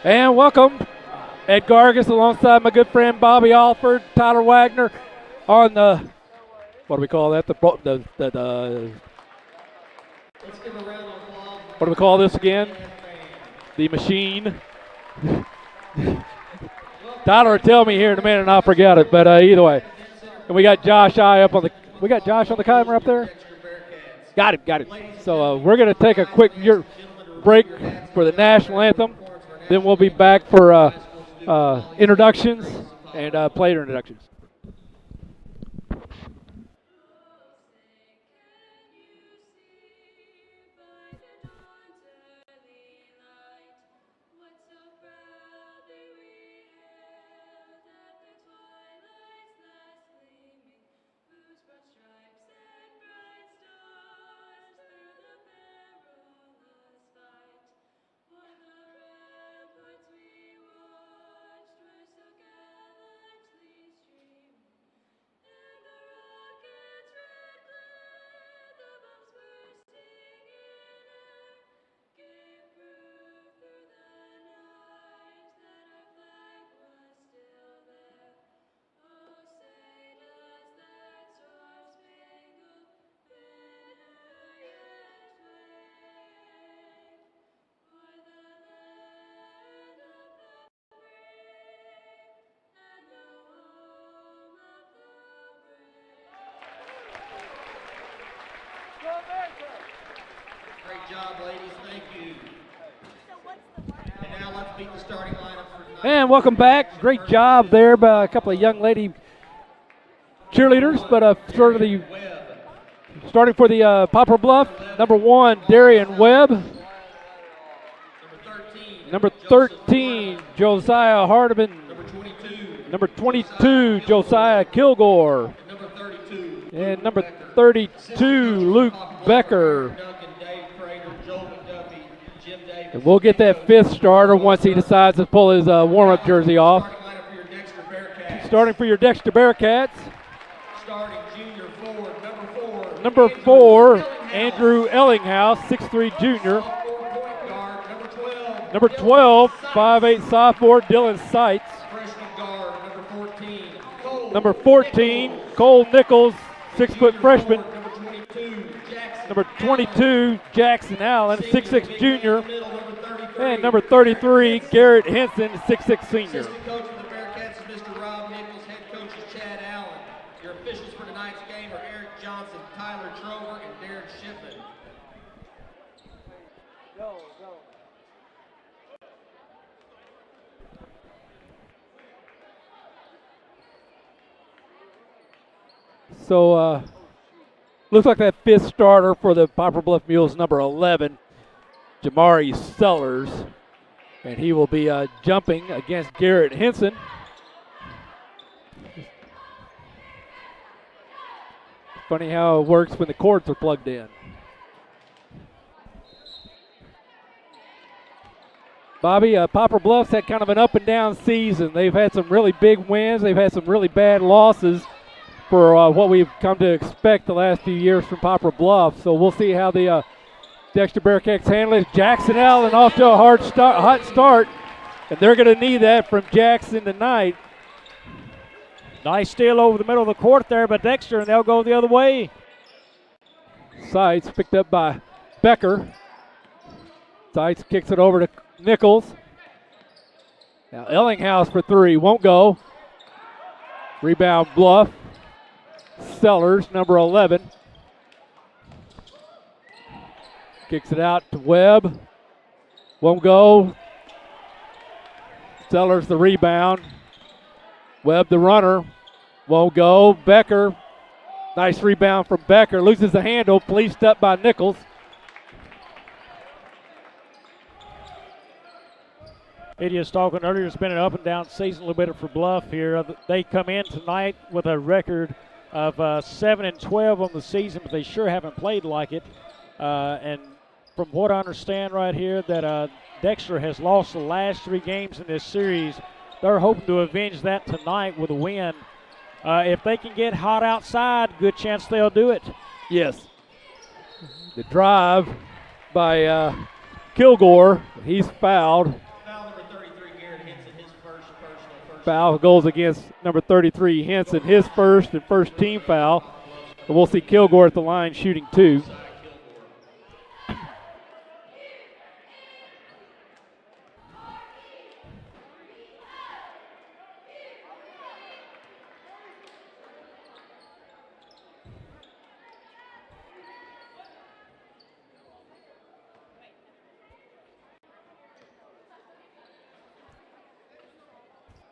And welcome, Ed Gargis alongside my good friend Bobby Alford, Tyler Wagner on the, what do we call that? What do we call this again? The machine. Tyler will tell me here in a minute and I'll forget it, but either way. And we got Josh I up on the, we got Josh on the camera up there? Got it. So we're going to take a quick break for the national anthem. Then we'll be back for introductions and player introductions. Great job, ladies. Thank you. And now let's meet the starting lineup for tonight. And welcome back. Great job there by a couple of young lady cheerleaders, but starting for the Poplar Bluff, number 1, Darian Webb. Number 13, Josiah Hardiman. Number 22, Josiah Kilgore. And number 32, Luke Becker. And we'll get that 5th starter once he decides to pull his warm-up jersey off. Starting for your Dexter Bearcats. Starting junior forward, number 4, Andrew Ellinghouse, 6'3" junior. Number 12, 5'8" sophomore, Dylan Seitz. Number 14, Cole Nichols, 6' freshman. Number 22, Jackson Allen, 6'6" junior. And number 33, Garrett Henson, 6'6" senior. Assistant coach of the Bearcats is Mr. Rob Nichols. Head coach is Chad Allen. Your officials for tonight's game are Eric Johnson, Tyler Trover, and Darren Shipman. So, looks like that 5th starter for the Poplar Bluff Mules, number 11, Jamari Sellers. And he will be jumping against Garrett Henson. Funny how it works when the cords are plugged in. Bobby, Poplar Bluff's had kind of an up and down season. They've had some really big wins. They've had some really bad losses for what we've come to expect the last few years from Poplar Bluff. So we'll see how the Dexter Bearcats handle it. Jackson Allen off to a hot start, and they're going to need that from Jackson tonight. Nice steal over the middle of the court there by Dexter, and they'll go the other way. Seitz picked up by Becker. Seitz kicks it over to Nichols. Now Ellinghouse for 3, won't go. Rebound Bluff. Sellers, number 11. Kicks it out to Webb. Won't go. Sellers the rebound. Webb the runner. Won't go. Becker. Nice rebound from Becker. Loses the handle. Policed up by Nichols. Eddie was talking earlier, it's been an up and down season a little bit for Bluff here. They come in tonight with a record of 7-12 on the season, but they sure haven't played like it. And from what I understand right here, that Dexter has lost the last 3 games in this series. They're hoping to avenge that tonight with a win. If they can get hot outside, good chance they'll do it. Yes. The drive by Kilgore. He's fouled. Foul number 33 Foul goes against number 33, Henson, his first and first team foul. And we'll see Kilgore at the line shooting 2.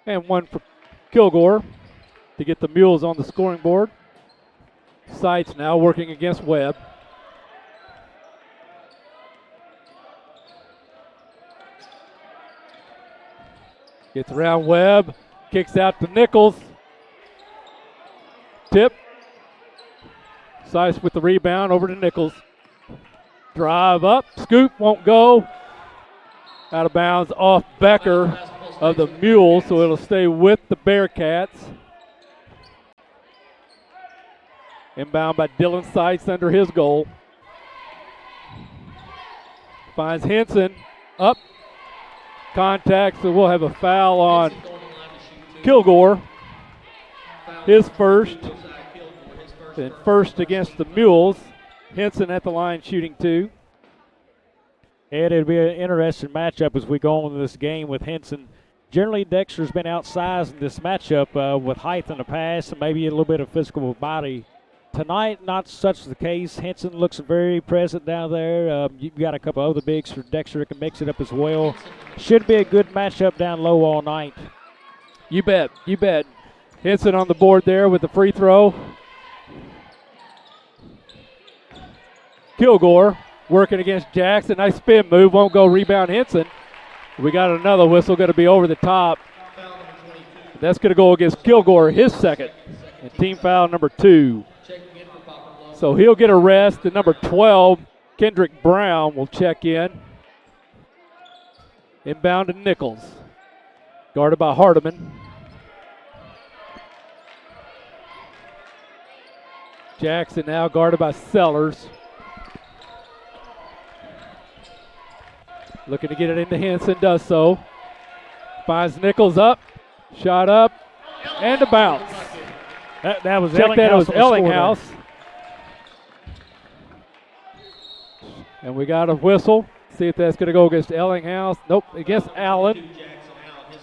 And one for Kilgore to get the Mules on the scoring board. Sights now working against Webb. Gets around Webb, kicks out to Nichols. Tip. Sights with the rebound over to Nichols. Drive up, scoop, won't go. Out of bounds off Becker of the Mules, so it'll stay with the Bearcats. Inbound by Dylan Sights under his goal. Finds Henson up. Contact, so we'll have a foul on Kilgore. His first. And first against the Mules. Henson at the line shooting 2. And it'll be an interesting matchup as we go on in this game with Henson. Generally, Dexter's been outsized in this matchup with height in the pass and maybe a little bit of physical body. Tonight, not such the case. Henson looks very present down there. You've got a couple other bigs for Dexter that can mix it up as well. Should be a good matchup down low all night. You bet, you bet. Henson on the board there with the free throw. Kilgore working against Jackson. Nice spin move, won't go, rebound Henson. We got another whistle, going to be over the top. That's going to go against Kilgore, his second. And team foul number 2. So he'll get a rest. And number 12, Kendrick Brown, will check in. Inbound to Nichols. Guarded by Hardiman. Jackson now guarded by Sellers. Looking to get it into Henson, does so. Finds Nichols up, shot up, and a bounce. That was Check that, it was Ellinghaus. And we got a whistle. See if that's going to go against Ellinghaus. Nope, against Allen.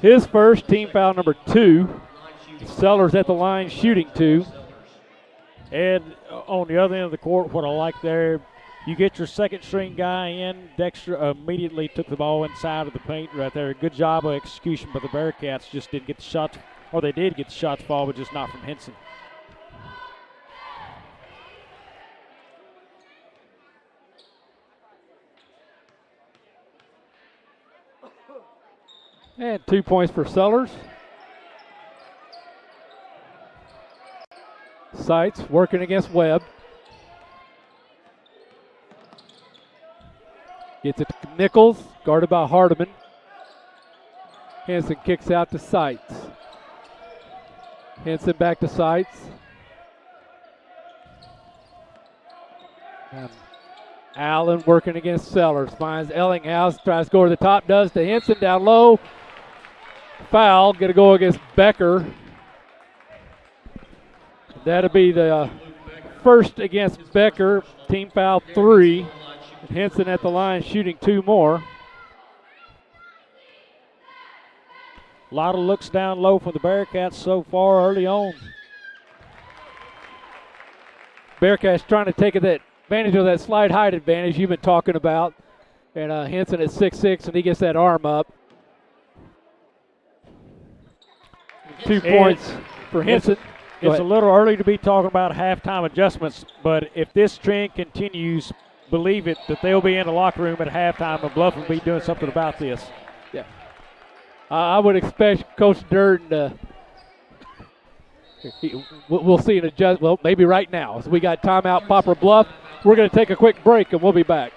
His first, team foul number 2. Sellers at the line shooting 2. And on the other end of the court, what I like there, you get your second string guy in. Dexter immediately took the ball inside of the paint right there. Good job of execution, but the Bearcats just didn't get the shots, or they did get the shots fall, but just not from Henson. And 2 points for Sellers. Sights working against Webb. Gets it to Nichols, guarded by Hardiman. Henson kicks out to Sights. Henson back to Sights. And Allen working against Sellers. Finds Ellinghaus, tries to go to the top, does to Henson, down low. Foul, going to go against Becker. That'll be the first against Becker, team foul 3. And Henson at the line shooting 2 more. A lot of looks down low for the Bearcats so far early on. Bearcats trying to take advantage of that slide height advantage you've been talking about. And Henson at 6'6", and he gets that arm up. 2 points for Henson. It's a little early to be talking about halftime adjustments, but if this trend continues, believe it, that they'll be in the locker room at halftime and Bluff will be doing something about this. Yeah. I would expect Coach Durden we'll see an adjust. Well, maybe right now. So we got timeout, Poplar Bluff. We're going to take a quick break, and we'll be back.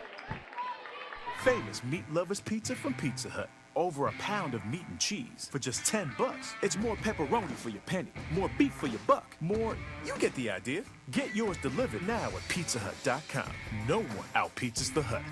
Famous Meat Lovers Pizza from Pizza Hut. Over a pound of meat and cheese for just $10. It's more pepperoni for your penny, more beef for your buck, more, you get the idea. Get yours delivered now at pizzahut.com. No one out-pizzas the Hut.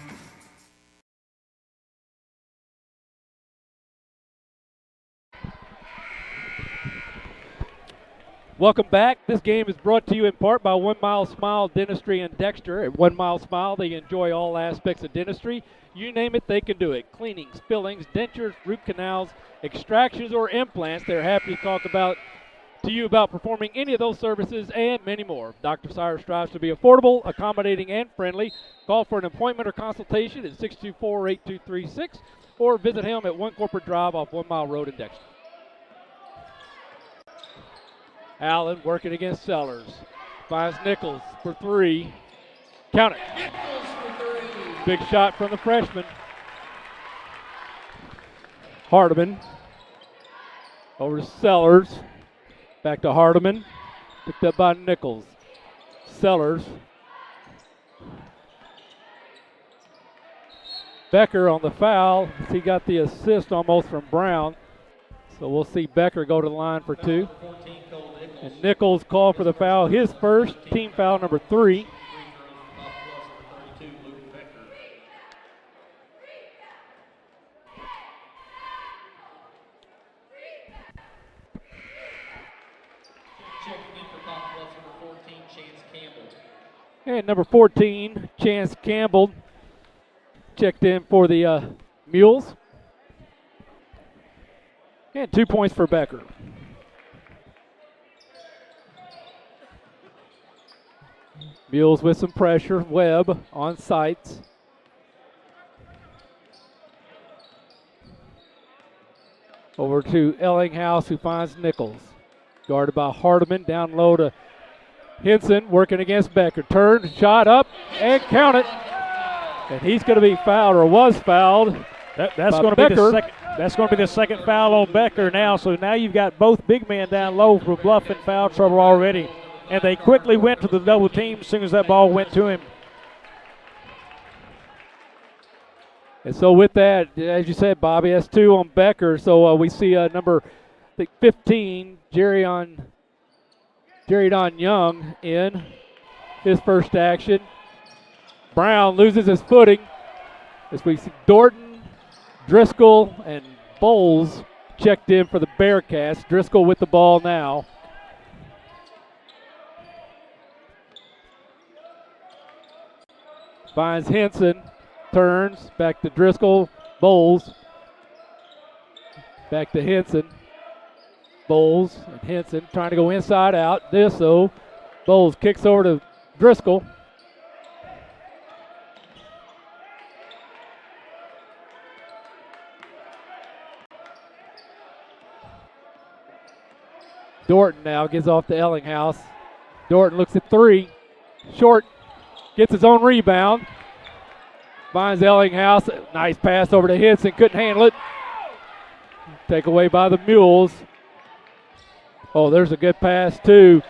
Welcome back. This game is brought to you in part by 1 Mile Smile Dentistry in Dexter. At 1 Mile Smile, they enjoy all aspects of dentistry. You name it, they can do it. Cleanings, fillings, dentures, root canals, extractions, or implants. They're happy to talk to you about performing any of those services and many more. Dr. Sire strives to be affordable, accommodating, and friendly. Call for an appointment or consultation at 624-8236 or visit him at 1 Corporate Drive off 1 Mile Road in Dexter. Allen working against Sellers. Finds Nichols for 3. Count it. Nichols for 3. Big shot from the freshman. Hardiman over to Sellers. Back to Hardiman. Picked up by Nichols. Sellers. Becker on the foul. He got the assist almost from Brown. So we'll see Becker go to the line for 2. And Nichols called for the foul. His first, team foul number 3. And number 14, Chance Campbell, checked in for the Mules. And 2 points for Becker. Mules with some pressure. Webb on sights. Over to Ellinghouse, who finds Nichols. Guarded by Hardiman, down low to Henson, working against Becker. Turn, shot up, and count it. And he's going to be fouled, or was fouled. That's going to be the second. That's going to be the second foul on Becker now. So now you've got both big men down low for Bluff in foul trouble already. And they quickly went to the double team as soon as that ball went to him. And so with that, as you said, Bobby, that's 2 on Becker. So we see number 15, Jerry Don Young in his first action. Brown loses his footing as we see Dorton, Driscoll, and Bowles checked in for the Bearcats. Driscoll with the ball now. Finds Henson, turns, back to Driscoll, Bowles. Back to Henson. Bowles and Henson trying to go inside out. This though, Bowles kicks over to Driscoll. Dorton now gets off to Ellinghouse. Dorton looks at 3. Short. Gets his own rebound. Finds Ellinghouse. Nice pass over to Henson. Couldn't handle it. Take away by the Mules. Oh, there's a good pass, too,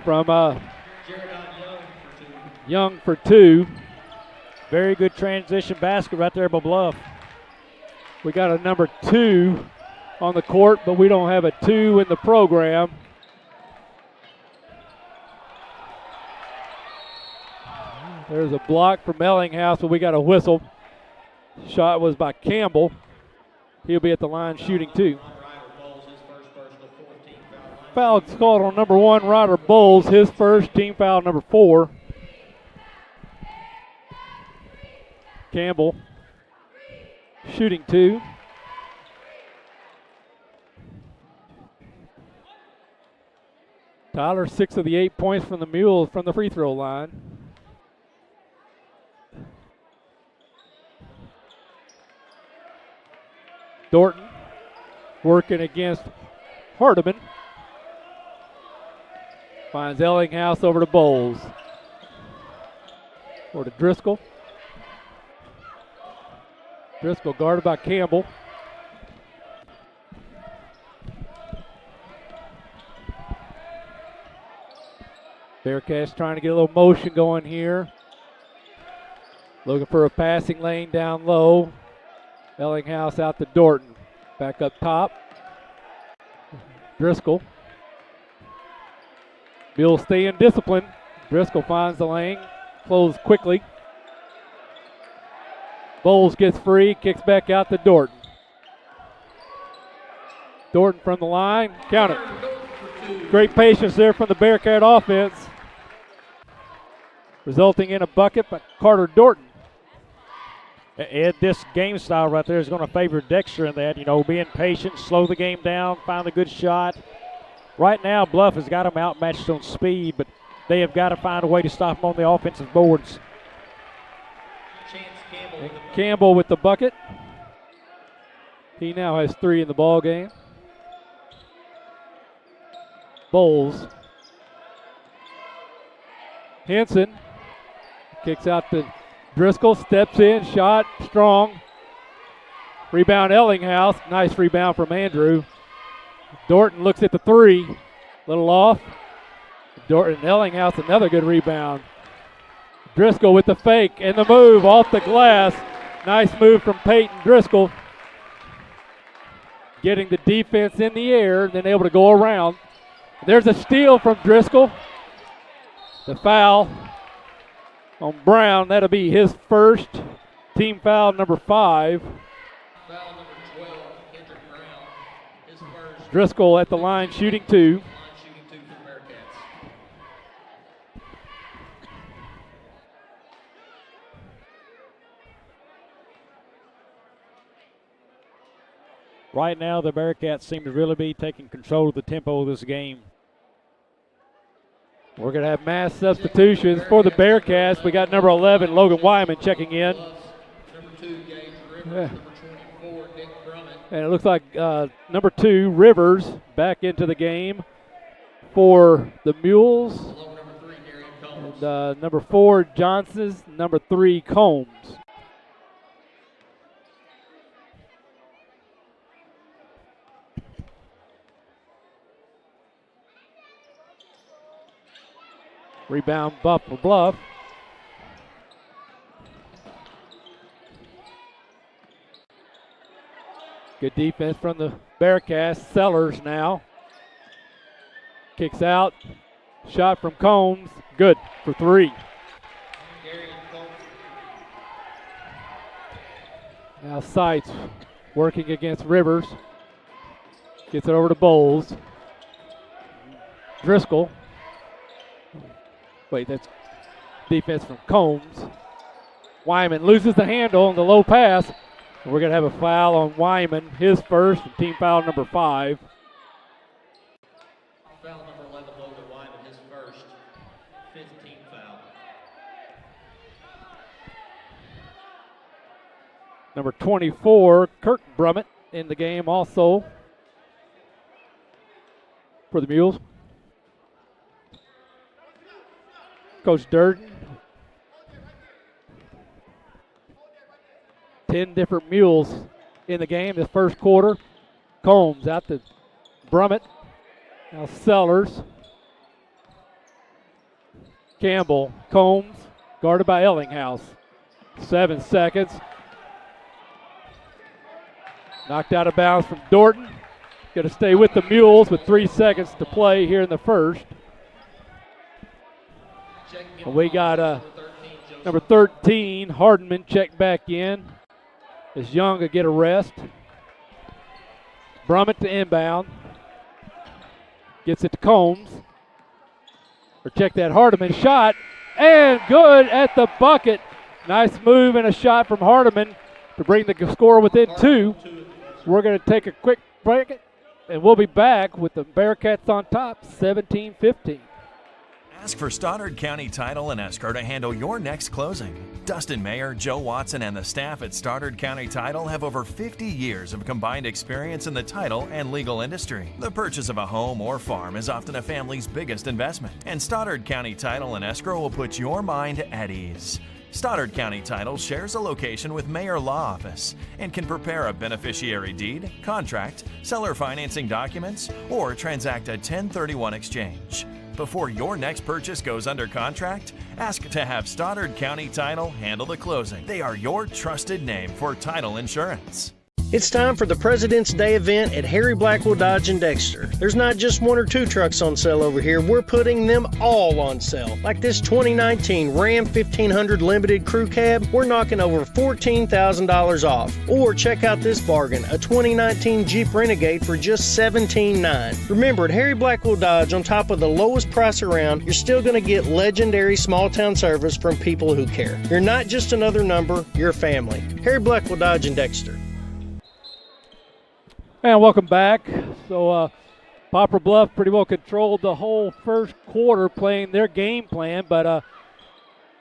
from Young for 2. Very good transition basket right there by Bluff. We got a number 2 on the court, but we don't have a 2 in the program. There's a block from Ellinghouse, but we got a whistle. Shot was by Campbell. He'll be at the line shooting 2. Foul called on number 1, Ryder Bowles, his first, team foul number 4. Campbell shooting 2. Tyler, 6 of the 8 points from the Mules from the free throw line. Dorton working against Hardiman. Finds Ellinghouse over to Bowles. Or to Driscoll. Driscoll guarded by Campbell. Bearcats trying to get a little motion going here. Looking for a passing lane down low. Ellinghouse out to Dorton. Back up top. Driscoll. Bill staying disciplined. Driscoll finds the lane. Close quickly. Bowles gets free. Kicks back out to Dorton. Dorton from the line. Count it. Great patience there from the Bearcat offense, resulting in a bucket by Carter Dorton. Ed, this game style right there is going to favor Dexter in that, being patient, slow the game down, find a good shot. Right now, Bluff has got them outmatched on speed, but they have got to find a way to stop them on the offensive boards. Campbell with the bucket. He now has 3 in the ball game. Bowles. Henson kicks out to Driscoll, steps in, shot, strong. Rebound Ellinghouse, nice rebound from Andrew. Dorton looks at the 3, little off. Dorton, Ellinghouse, another good rebound. Driscoll with the fake and the move off the glass. Nice move from Peyton Driscoll. Getting the defense in the air and then able to go around. There's a steal from Driscoll. The foul on Brown, that'll be his first. Team foul number 5. Foul number 12, Kendrick Brown. His first. Driscoll at the line shooting 2. Line shooting 2 for the Bearcats. Right now, the Bearcats seem to really be taking control of the tempo of this game. We're going to have mass substitutions for the Bearcats. We got number 11, Logan Wyman, checking in. Number 2, Gage Rivers. Number 24, Nick Drummond. And it looks like number 2, Rivers, back into the game for the Mules. Along number 3, Darian Combs. And number 4, Johnson's. Number 3, Combs. Rebound Poplar Bluff. Good defense from the Bearcats. Sellers now. Kicks out. Shot from Combs. Good for 3. Now Seitz working against Rivers. Gets it over to Bowles. Driscoll. Wait, that's defense from Combs. Wyman loses the handle on the low pass. We're going to have a foul on Wyman, his first, and team foul number 5. Foul number 11, Logan Wyman, his first. 15 foul. Number 24, Kirk Brummett in the game also for the Mules. Coach Durden. 10 different Mules in the game this first quarter. Combs out to Brummett. Now Sellers. Campbell. Combs guarded by Ellinghouse. 7 seconds. Knocked out of bounds from Dorton. Going to stay with the Mules with 3 seconds to play here in the first. We got number 13, Hardman, checked back in. As Young to get a rest. Brummett to inbound. Gets it to Combs. Or check that Hardiman shot. And good at the bucket. Nice move and a shot from Hardiman to bring the score within 2. We're going to take a quick break, and we'll be back with the Bearcats on top, 17-15. Ask for Stoddard County Title and Escrow to handle your next closing. Dustin Mayer, Joe Watson, and the staff at Stoddard County Title have over 50 years of combined experience in the title and legal industry. The purchase of a home or farm is often a family's biggest investment, and Stoddard County Title and Escrow will put your mind at ease. Stoddard County Title shares a location with Mayor Law Office and can prepare a beneficiary deed, contract, seller financing documents, or transact a 1031 exchange. Before your next purchase goes under contract, ask to have Stoddard County Title handle the closing. They are your trusted name for title insurance. It's time for the President's Day event at Harry Blackwell Dodge in Dexter. There's not just 1 or 2 trucks on sale over here. We're putting them all on sale. Like this 2019 Ram 1500 Limited Crew Cab, we're knocking over $14,000 off. Or check out this bargain, a 2019 Jeep Renegade for just $17,900. Remember, at Harry Blackwell Dodge, on top of the lowest price around, you're still going to get legendary small town service from people who care. You're not just another number, you're family. Harry Blackwell Dodge in Dexter. And welcome back. So Poplar Bluff pretty well controlled the whole first quarter playing their game plan, but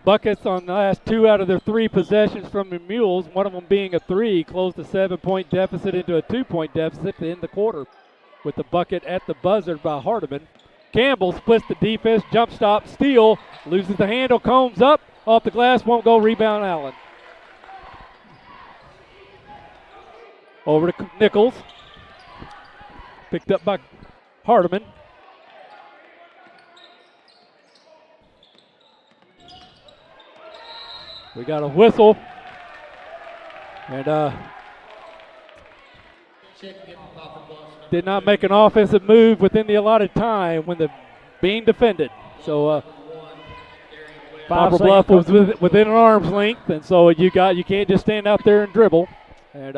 buckets on the last 2 out of their 3 possessions from the Mules, one of them being a 3, closed a 7-point deficit into a 2-point deficit to end the quarter with the bucket at the buzzer by Hardiman. Campbell splits the defense, jump stop, steal, loses the handle, combs up, off the glass, won't go, rebound Allen. Over to Nichols. Picked up by Hardiman. We got a whistle. And did not make an offensive move within the allotted time when the being defended. So Poplar Bluff was within an arm's length, and so you can't just stand out there and dribble. And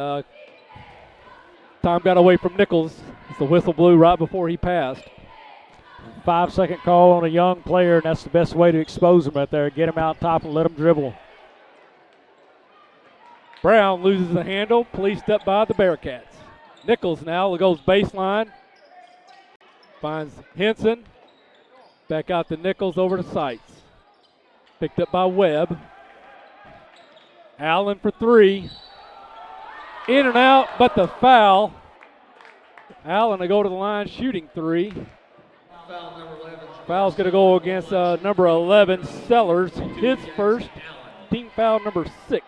time got away from Nichols. The whistle blew right before he passed. 5-second call on a young player, and that's the best way to expose him right there. Get him out top and let him dribble. Brown loses the handle, policed up by the Bearcats. Nichols now goes baseline. Finds Henson. Back out to Nichols, over to Seitz. Picked up by Webb. Allen for 3. In and out, but the foul. Allen to go to the line shooting 3. Foul's going to go against number 11, Sellers. His first, team foul number 6.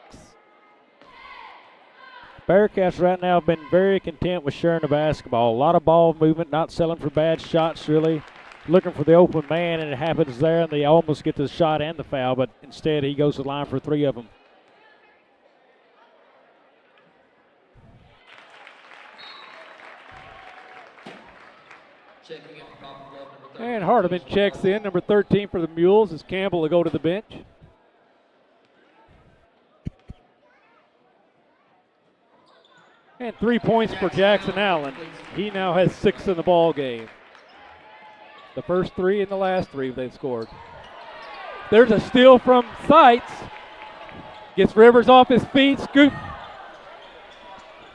Bearcats right now have been very content with sharing the basketball. A lot of ball movement, not selling for bad shots really. Looking for the open man, and it happens there, and they almost get the shot and the foul, but instead he goes to the line for 3 of them. And Hardiman checks in, number 13 for the Mules, as Campbell will go to the bench. And 3 points for Jackson Allen. He now has 6 in the ball game. The first 3 and the last 3 they've scored. There's a steal from Seitz. Gets Rivers off his feet, scoop.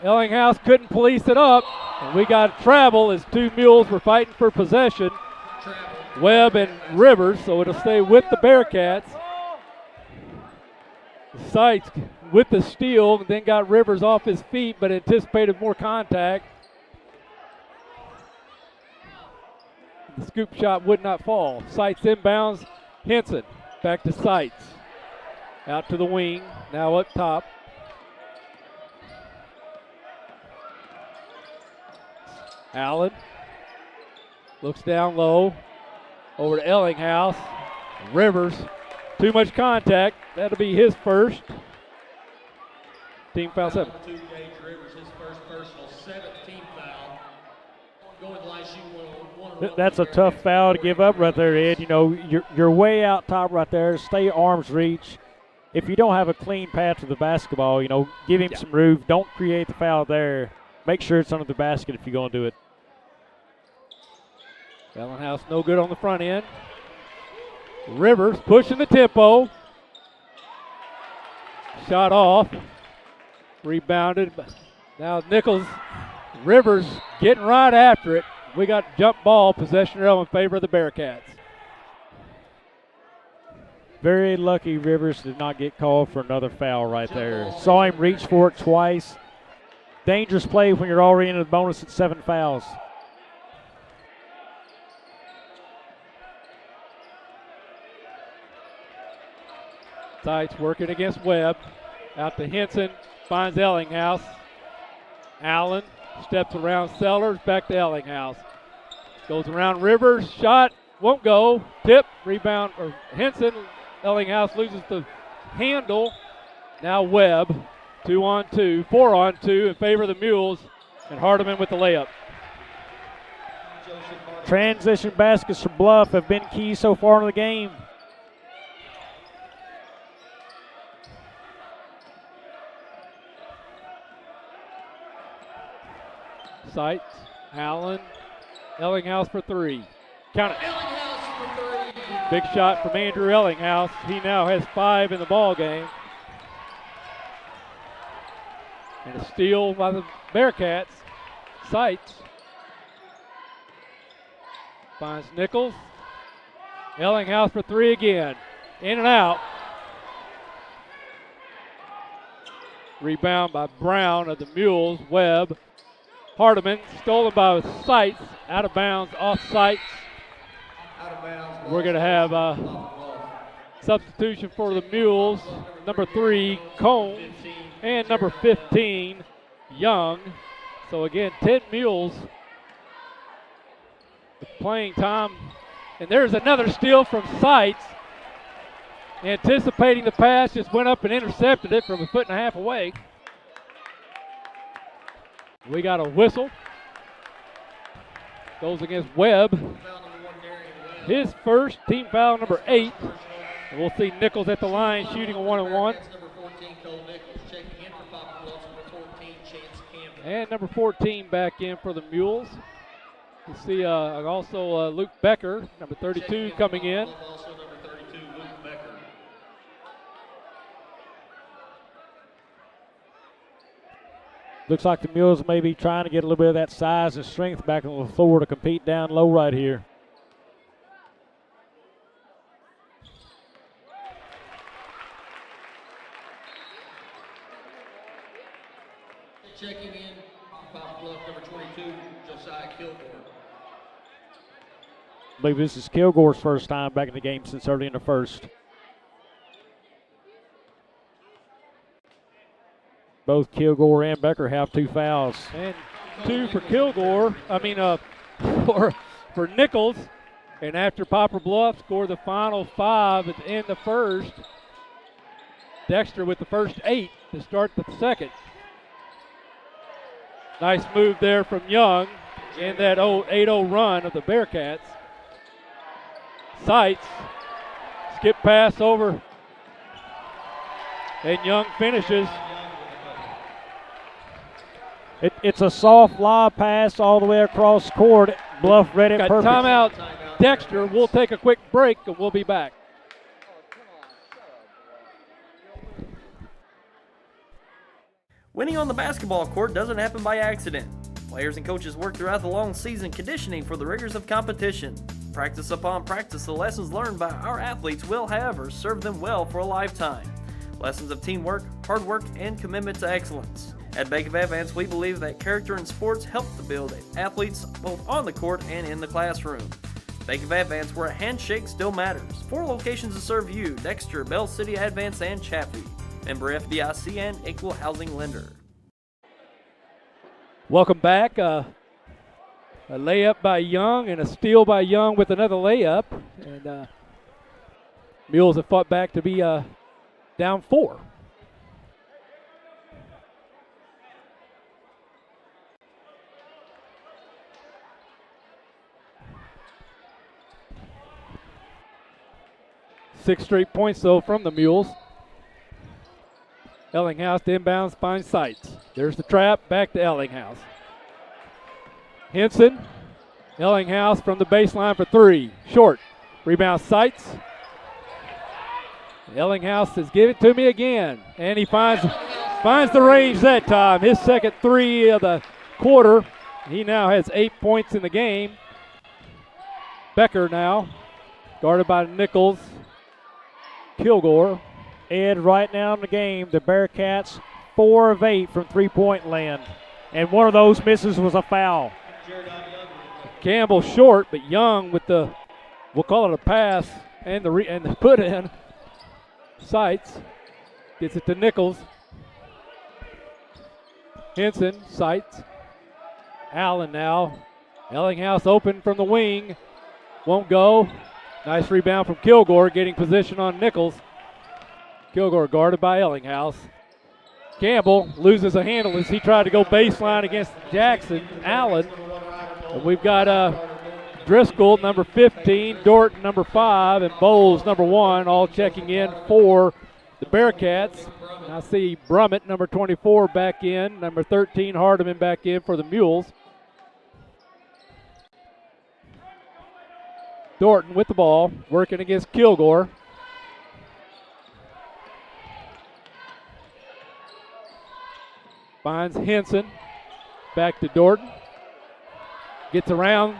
Ellinghouse couldn't police it up. And we got travel as 2 Mules were fighting for possession. Webb and Rivers, so it'll stay with the Bearcats. Seitz with the steal, then got Rivers off his feet, but anticipated more contact. The scoop shot would not fall. Seitz inbounds. Henson back to Seitz. Out to the wing, now up top. Allen looks down low. Over to Ellinghouse. Rivers, too much contact. That'll be his first. Team foul 7. Rivers, his first personal 7th foul. Going to the line, shooting That's a tough foul to give up right there, Ed. You know, you're way out top right there. Stay arm's reach. If you don't have a clean path to the basketball, you know, give him some room. Don't create the foul there. Make sure it's under the basket if you're going to do it. Ellinghouse no good on the front end. Rivers pushing the tempo. Shot off. Rebounded. Now Nichols. Rivers getting right after it. We got jump ball, possession arrow in favor of the Bearcats. Very lucky Rivers did not get called for another foul right there. Saw him reach for it twice. Dangerous play when you're already in the bonus at 7 fouls. Seitz working against Webb. Out to Henson. Finds Ellinghouse. Allen steps around Sellers. Back to Ellinghouse. Goes around Rivers. Shot. Won't go. Tip. Rebound. Or Henson. Ellinghouse loses the handle. Now Webb 2-on-2, 4-on-2 in favor of the Mules, and Hardiman with the layup. Transition baskets for Bluff have been key so far in the game. Sights, Allen, Ellinghouse for three. Count it. Big shot from Andrew Ellinghouse. He now has 5 in the ball game. And a steal by the Bearcats. Sights. Finds Nichols. Ellinghouse for three again. In and out. Rebound by Brown of the Mules. Webb. Hardiman stolen by Sights. Out of bounds off Sights. We're going to have a substitution for the Mules. Number 3, Combs. And number 15, Young. So again, 10 Mules with playing time. And there's another steal from Sights. Anticipating the pass, just went up and intercepted it from 1.5 feet away. We got a whistle. Goes against Webb. His first, team foul number 8. And we'll see Nichols at the line shooting a 1-on-1. And number 14 back in for the Mules. You see also Luke Becker, number 32, coming in. Looks like the Mules may be trying to get a little bit of that size and strength back on the floor to compete down low right here. Checking in, Poplar Bluff, number 22, Josiah Kilgore. I believe this is Kilgore's first time back in the game since early in the first. Both Kilgore and Becker have 2 fouls. And 2 for Kilgore, for Nichols. And after Poplar Bluff scored the final 5 at the end of the first, Dexter with the first 8 to start the second. Nice move there from Young in that 8-0 run of the Bearcats. Sights, skip pass over, and Young finishes. It's a soft lob pass all the way across court. Bluff read it perfect. Timeout, Dexter. We'll take a quick break and we'll be back. Winning on the basketball court doesn't happen by accident. Players and coaches work throughout the long season conditioning for the rigors of competition. Practice upon practice, the lessons learned by our athletes will, however, serve them well for a lifetime. Lessons of teamwork, hard work, and commitment to excellence. At Bank of Advance, we believe that character in sports help to build athletes both on the court and in the classroom. Bank of Advance, where a handshake still matters. 4 locations to serve you: Dexter, Bell City, Advance, and Chaffee. Member FDIC and equal housing lender. Welcome back. A layup by Young and a steal by Young with another layup. And Mules have fought back to be down 4. Six straight points, though, from the Mules. Ellinghouse to inbounds, finds Sights. There's the trap, back to Ellinghouse. Henson, Ellinghouse from the baseline for 3. Short. Rebound Sights. Ellinghouse says, give it to me again. And he finds the range that time. His second 3 of the quarter. He now has 8 points in the game. Becker now, guarded by Nichols. Kilgore. Ed, right now in the game, the Bearcats 4 of 8 from three-point land. And one of those misses was a foul. Campbell short, but Young with the, we'll call it a pass, and the put in. Sights gets it to Nichols. Henson, Sights. Allen now. Ellinghouse open from the wing. Won't go. Nice rebound from Kilgore, getting position on Nichols. Kilgore guarded by Ellinghouse. Campbell loses a handle as he tried to go baseline against Jackson Allen. And we've got Driscoll, number 15, Dorton, number 5, and Bowles, number 1, all checking in for the Bearcats. And I see Brummett, number 24, back in, number 13, Hardiman back in for the Mules. Dorton with the ball, working against Kilgore. Finds Henson, back to Dorton. Gets around,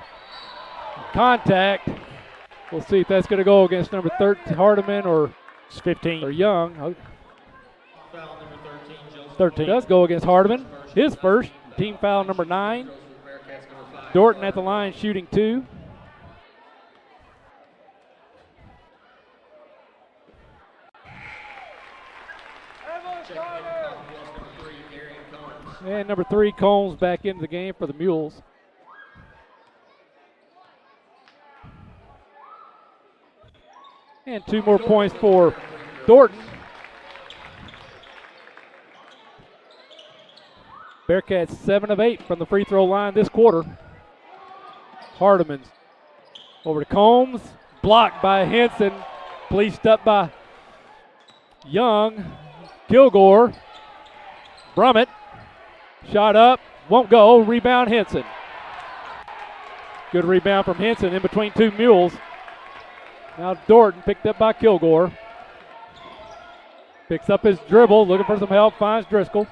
contact. We'll see if that's going to go against number 13, Hardiman, or It's 15. or Young. Foul number 13, Joseph. 13. Does go against Hardiman. His first, team foul number 9. Bearcats number 5. Dorton at the line shooting 2. And number 3, Combs, back into the game for the Mules. And 2 more points for Dorton. Bearcats 7 of 8 from the free throw line this quarter. Hardiman's over to Combs, blocked by Henson, policed up by Young. Kilgore, Brummett, shot up, won't go, rebound Henson. Good rebound from Henson in between 2 Mules. Now Dorton picked up by Kilgore. Picks up his dribble, looking for some help, finds Driscoll.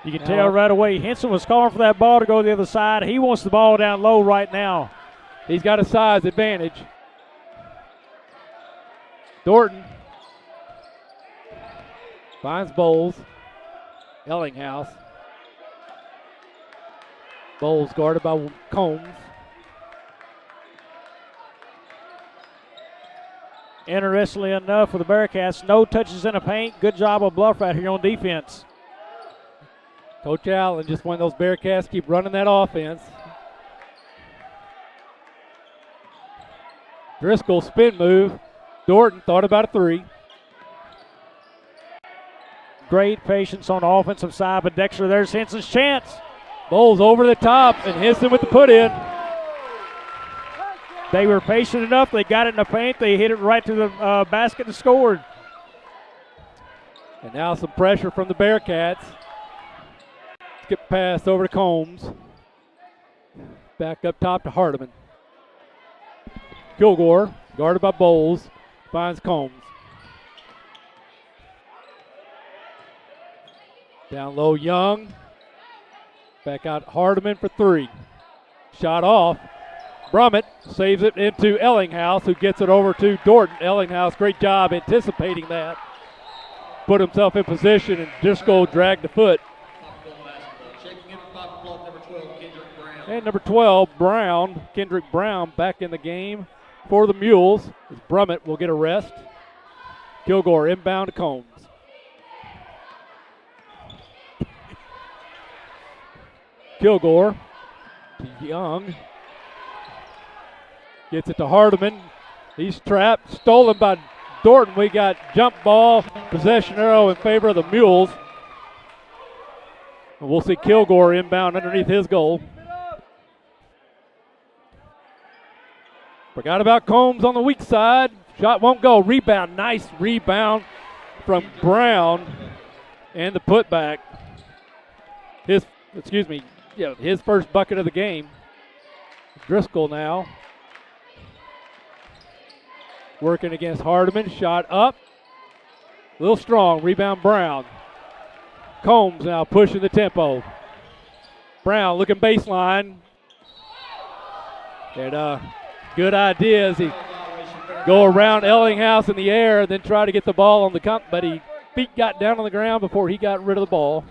You can tell right away Henson was calling for that ball to go to the other side. He wants the ball down low right now. He's got a size advantage. Dorton finds Bowles. Ellinghouse. Bowles guarded by Combs. Interestingly enough, for the Bearcats, no touches in the paint. Good job of Bluff right here on defense. Coach Allen just wanted those Bearcats keep running that offense. Driscoll spin move. Dorton thought about a 3. Great patience on the offensive side, but Dexter, there's Henson's chance. Bowles over the top, and Henson with the put in. They were patient enough. They got it in the paint. They hit it right to the basket and scored. And now some pressure from the Bearcats. Skip pass over to Combs. Back up top to Hardiman. Kilgore, guarded by Bowles, finds Combs. Down low, Young. Back out Hardiman for 3. Shot off. Brummett saves it into Ellinghouse, who gets it over to Dorton. Ellinghouse, great job anticipating that. Put himself in position, and Driscoll dragged the foot. Checking in for Poplar Bluff, number 12, Kendrick Brown. And number 12, Brown, Kendrick Brown, back in the game for the Mules. As Brummett will get a rest. Kilgore inbound to Combs. Kilgore to Young. Gets it to Hardiman. He's trapped, stolen by Dorton. We got jump ball, possession arrow in favor of the Mules. And we'll see Kilgore inbound underneath his goal. Forgot about Combs on the weak side. Shot won't go. Rebound. Nice rebound from Brown. And the putback. His first bucket of the game. Driscoll now. Working against Hardiman. Shot up. A little strong. Rebound Brown. Combs now pushing the tempo. Brown looking baseline. And good idea as he go around Ellinghouse in the air and then try to get the ball on the come, but feet got down on the ground before he got rid of the ball.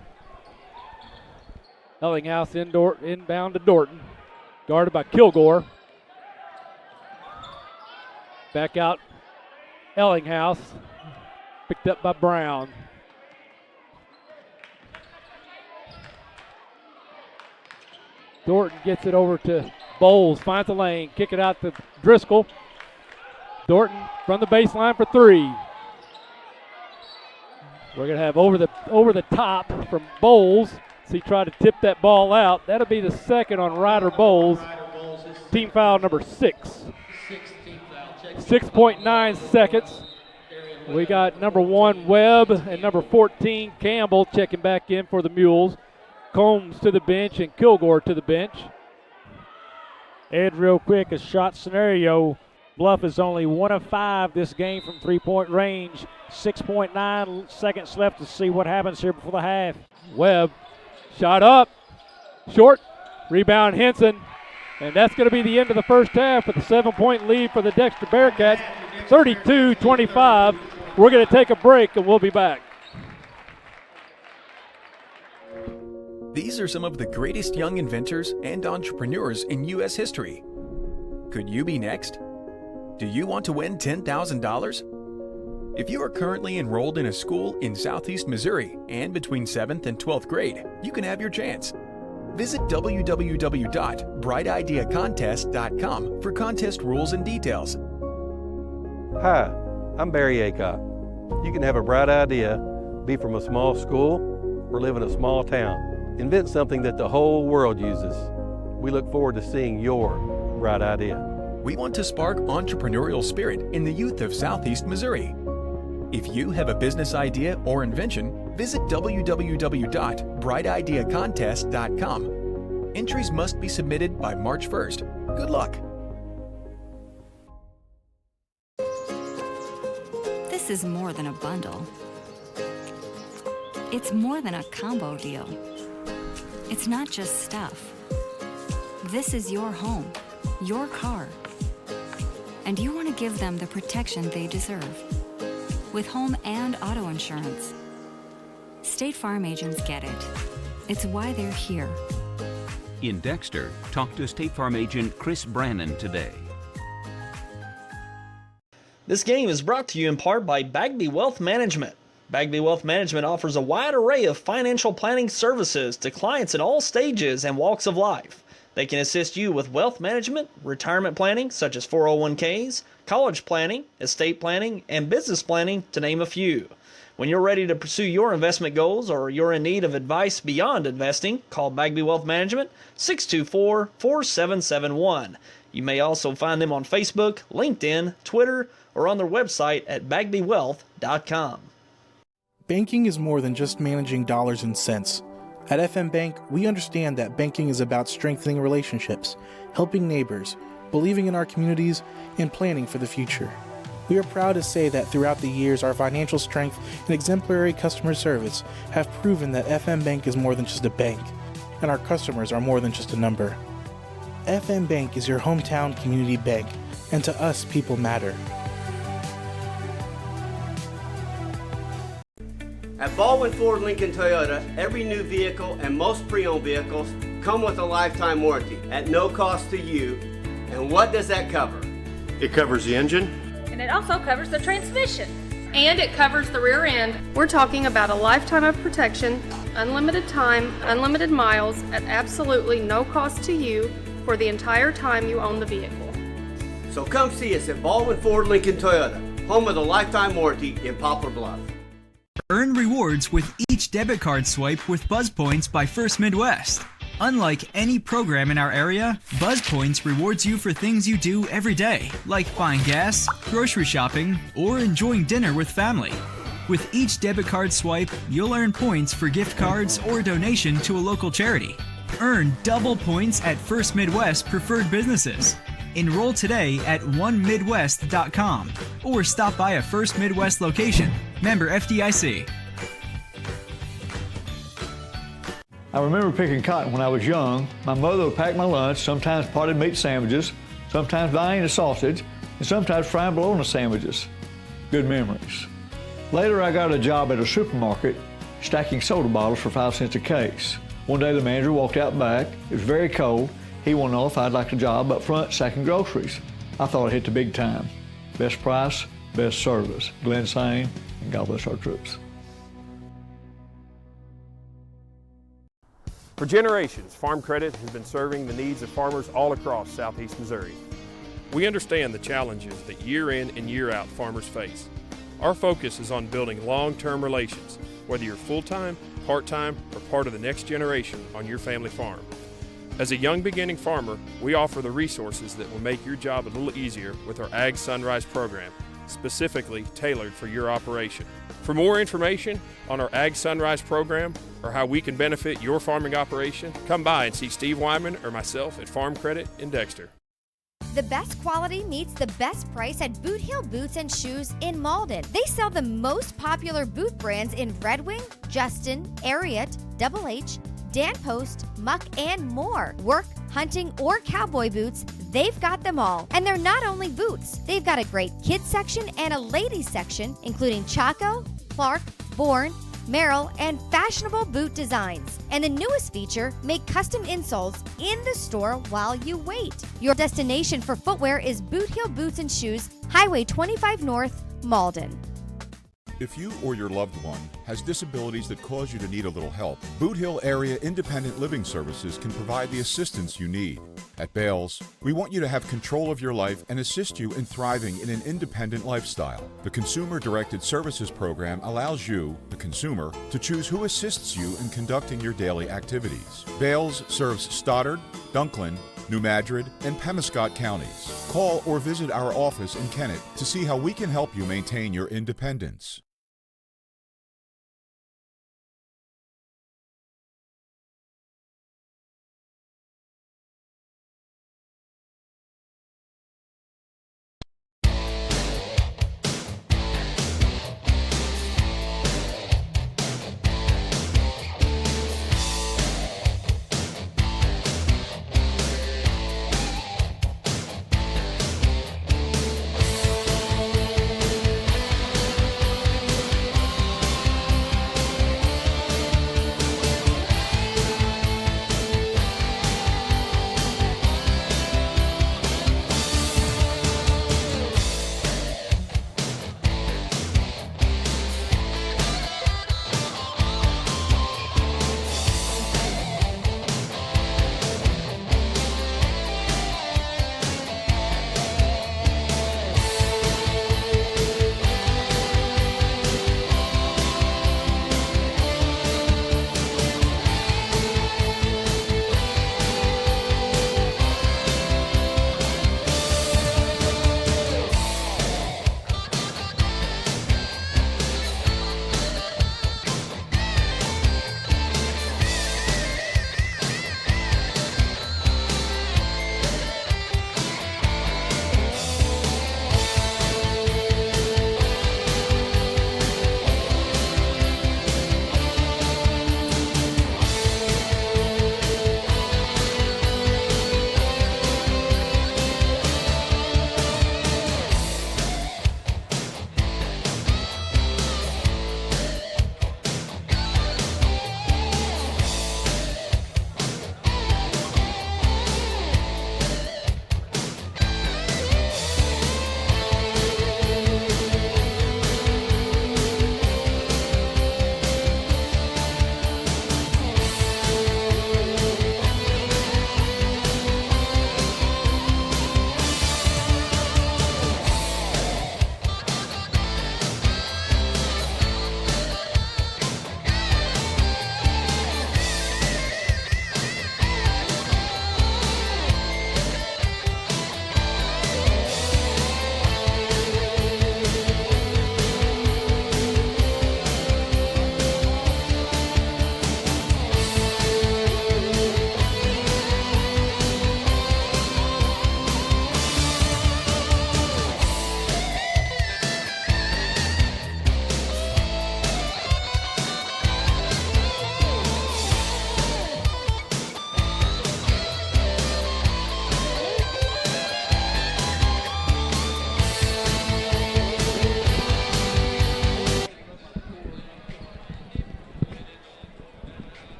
Ellinghouse inbound to Dorton. Guarded by Kilgore. Back out Ellinghouse. Picked up by Brown. Dorton gets it over to Bowles. Finds a lane. Kick it out to Driscoll. Dorton from the baseline for 3. We're going to have over the top from Bowles. So he tried to tip that ball out. That'll be the second on Ryder Bowles. Team foul number 6. 6.9 seconds. We got number 1 Webb and number 14 Campbell checking back in for the Mules. Combs to the bench and Kilgore to the bench. Ed, real quick, a shot scenario. Bluff is only 1 of 5 this game from three-point range. 6.9 seconds left to see what happens here before the half. Webb, shot up, short, rebound Henson, and that's going to be the end of the first half with a 7-point lead for the Dexter Bearcats, 32-25. We're going to take a break and we'll be back. These are some of the greatest young inventors and entrepreneurs in U.S. history. Could you be next? Do you want to win $10,000? If you are currently enrolled in a school in Southeast Missouri and between 7th and 12th grade, you can have your chance. Visit www.brightideacontest.com for contest rules and details. Hi, I'm Barry Aycock. You can have a bright idea, be from a small school, or live in a small town. Invent something that the whole world uses. We look forward to seeing your bright idea. We want to spark entrepreneurial spirit in the youth of Southeast Missouri. If you have a business idea or invention, visit www.brightideacontest.com. Entries must be submitted by March 1st. Good luck. This is more than a bundle. It's more than a combo deal. It's not just stuff. This is your home, your car. And you want to give them the protection they deserve. With home and auto insurance. State Farm agents get it. It's why they're here. In Dexter, talk to State Farm agent Chris Brannon today. This game is brought to you in part by Bagby Wealth Management. Bagby Wealth Management offers a wide array of financial planning services to clients in all stages and walks of life. They can assist you with wealth management, retirement planning, such as 401ks, college planning, estate planning, and business planning, to name a few. When you're ready to pursue your investment goals or you're in need of advice beyond investing, call Bagby Wealth Management 624-4771. You may also find them on Facebook, LinkedIn, Twitter, or on their website at bagbywealth.com. Banking is more than just managing dollars and cents. At FM Bank, we understand that banking is about strengthening relationships, helping neighbors, believing in our communities, and planning for the future. We are proud to say that throughout the years, our financial strength and exemplary customer service have proven that FM Bank is more than just a bank, and our customers are more than just a number. FM Bank is your hometown community bank, and to us, people matter. At Baldwin Ford Lincoln Toyota, every new vehicle and most pre-owned vehicles come with a lifetime warranty at no cost to you. And what does that cover? It covers the engine. And it also covers the transmission. And it covers the rear end. We're talking about a lifetime of protection, unlimited time, unlimited miles at absolutely no cost to you for the entire time you own the vehicle. So come see us at Baldwin Ford Lincoln Toyota, home of the lifetime warranty in Poplar Bluff. Earn rewards with each debit card swipe with Buzz Points by First Midwest. Unlike any program in our area, Buzz Points rewards you for things you do every day, like buying gas, grocery shopping, or enjoying dinner with family. With each debit card swipe, you'll earn points for gift cards or donation to a local charity. Earn double points at First Midwest preferred businesses. Enroll today at onemidwest.com or stop by a First Midwest location. Member FDIC. I remember picking cotton when I was young. My mother would pack my lunch, sometimes potted meat sandwiches, sometimes buying a sausage, and sometimes frying bologna sandwiches. Good memories. Later, I got a job at a supermarket stacking soda bottles for 5 cents a case. One day, the manager walked out back. It was very cold. He wanted to know if I'd like a job up front stacking groceries. I thought I hit the big time. Best price, best service. Glenn Sane, and God bless our troops. For generations, Farm Credit has been serving the needs of farmers all across Southeast Missouri. We understand the challenges that year in and year out farmers face. Our focus is on building long-term relations, whether you're full-time, part-time, or part of the next generation on your family farm. As a young beginning farmer, we offer the resources that will make your job a little easier with our Ag Sunrise program, specifically tailored for your operation. For more information on our Ag Sunrise program or how we can benefit your farming operation, come by and see Steve Wyman or myself at Farm Credit in Dexter. The best quality meets the best price at Boot Hill Boots and Shoes in Malden. They sell the most popular boot brands in Red Wing, Justin, Ariat, Double H, Dan Post, Muck, and more. Work, hunting, or cowboy boots, they've got them all. And they're not only boots. They've got a great kids section and a ladies section, including Chaco, Clark, Bourne, Merrill, and fashionable boot designs. And the newest feature, make custom insoles in the store while you wait. Your destination for footwear is Boot Hill Boots and Shoes, Highway 25 North, Malden. If you or your loved one has disabilities that cause you to need a little help, Boot Hill Area Independent Living Services can provide the assistance you need. At Bales, we want you to have control of your life and assist you in thriving in an independent lifestyle. The Consumer Directed Services Program allows you, the consumer, to choose who assists you in conducting your daily activities. Bales serves Stoddard, Dunklin, New Madrid, and Pemiscot counties. Call or visit our office in Kennett to see how we can help you maintain your independence.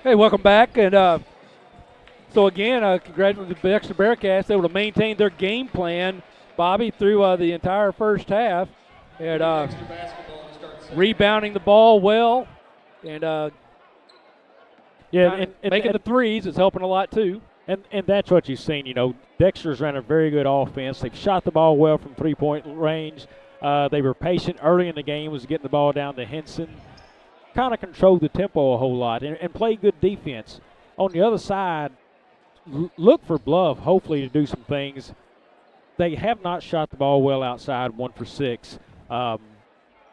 Hey, welcome back. And so again, congratulations to the Dexter Bearcats, able to maintain their game plan, Bobby, through the entire first half. And rebounding the ball well. And and making the threes is helping a lot too. And that's what you've seen. You know, Dexter's ran a very good offense. They've shot the ball well from three-point range. They were patient early in the game, was getting the ball down to Henson. Kind of controlled the tempo a whole lot and played good defense. On the other side, look for Bluff, hopefully, to do some things. They have not shot the ball well outside, 1 for 6.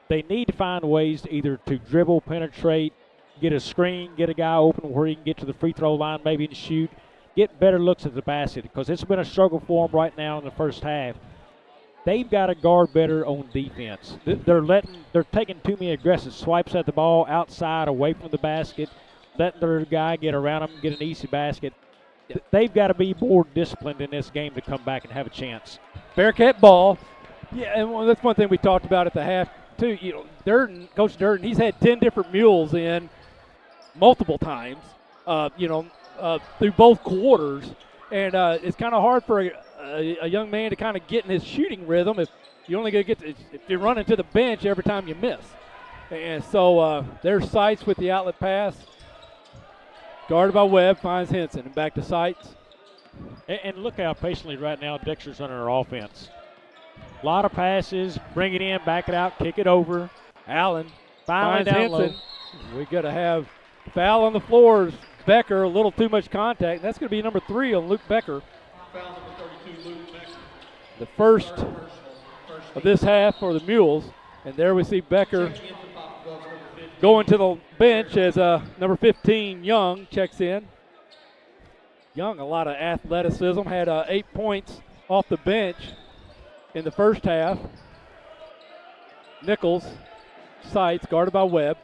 They need to find ways either to dribble, penetrate, get a screen, get a guy open where he can get to the free throw line maybe and shoot, get better looks at the basket, because it's been a struggle for them right now in the first half. They've got to guard better on defense. They're taking too many aggressive swipes at the ball outside, away from the basket, letting their guy get around them, get an easy basket. They've got to be more disciplined in this game to come back and have a chance. Bearcat ball. Yeah, and that's one thing we talked about at the half, too. You know, Durden, Coach Durden, he's had 10 different mules in multiple times, through both quarters. And it's kind of hard for a young man to kind of get in his shooting rhythm if you're only going to get if you're running to the bench every time you miss. And so there's Sights with the outlet pass. Guarded by Webb, finds Henson, and back to Sights. And look how patiently right now Dexter's running our offense. A lot of passes, bring it in, back it out, kick it over. Allen finally finds down Henson. low. We got to have foul on the floors. Becker, a little too much contact. That's going to be number 3 on Luke Becker. Foul number 32, Luke Becker. The first of this half for the Mules. And there we see Becker going to the bench as number 15, Young, checks in. Young, a lot of athleticism, had 8 points off the bench in the first half. Nichols, Sights, guarded by Webb.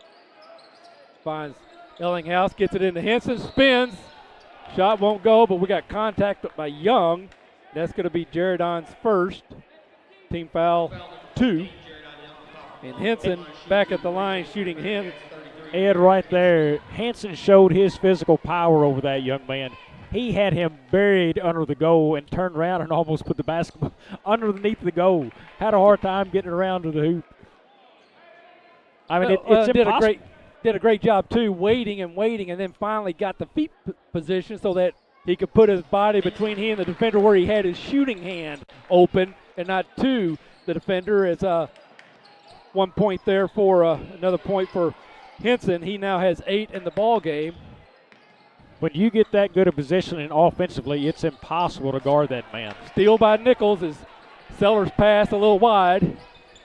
Finds Ellinghouse, gets it into Henson, spins. Shot won't go, but we got contact by Young. That's going to be Jaredon's first. Team foul 2. And Henson back at the line shooting him. Ed, right there, Henson showed his physical power over that young man. He had him buried under the goal and turned around and almost put the basketball underneath the goal. Had a hard time getting around to the hoop. I mean, it's impossible. Did a great job, too, waiting, and then finally got the feet position so that he could put his body between he and the defender where he had his shooting hand open and not to the defender. It's 1 point there for another point for Henson. He now has 8 in the ball game. When you get that good a positioning offensively, it's impossible to guard that man. Steal by Nichols as Sellers pass a little wide,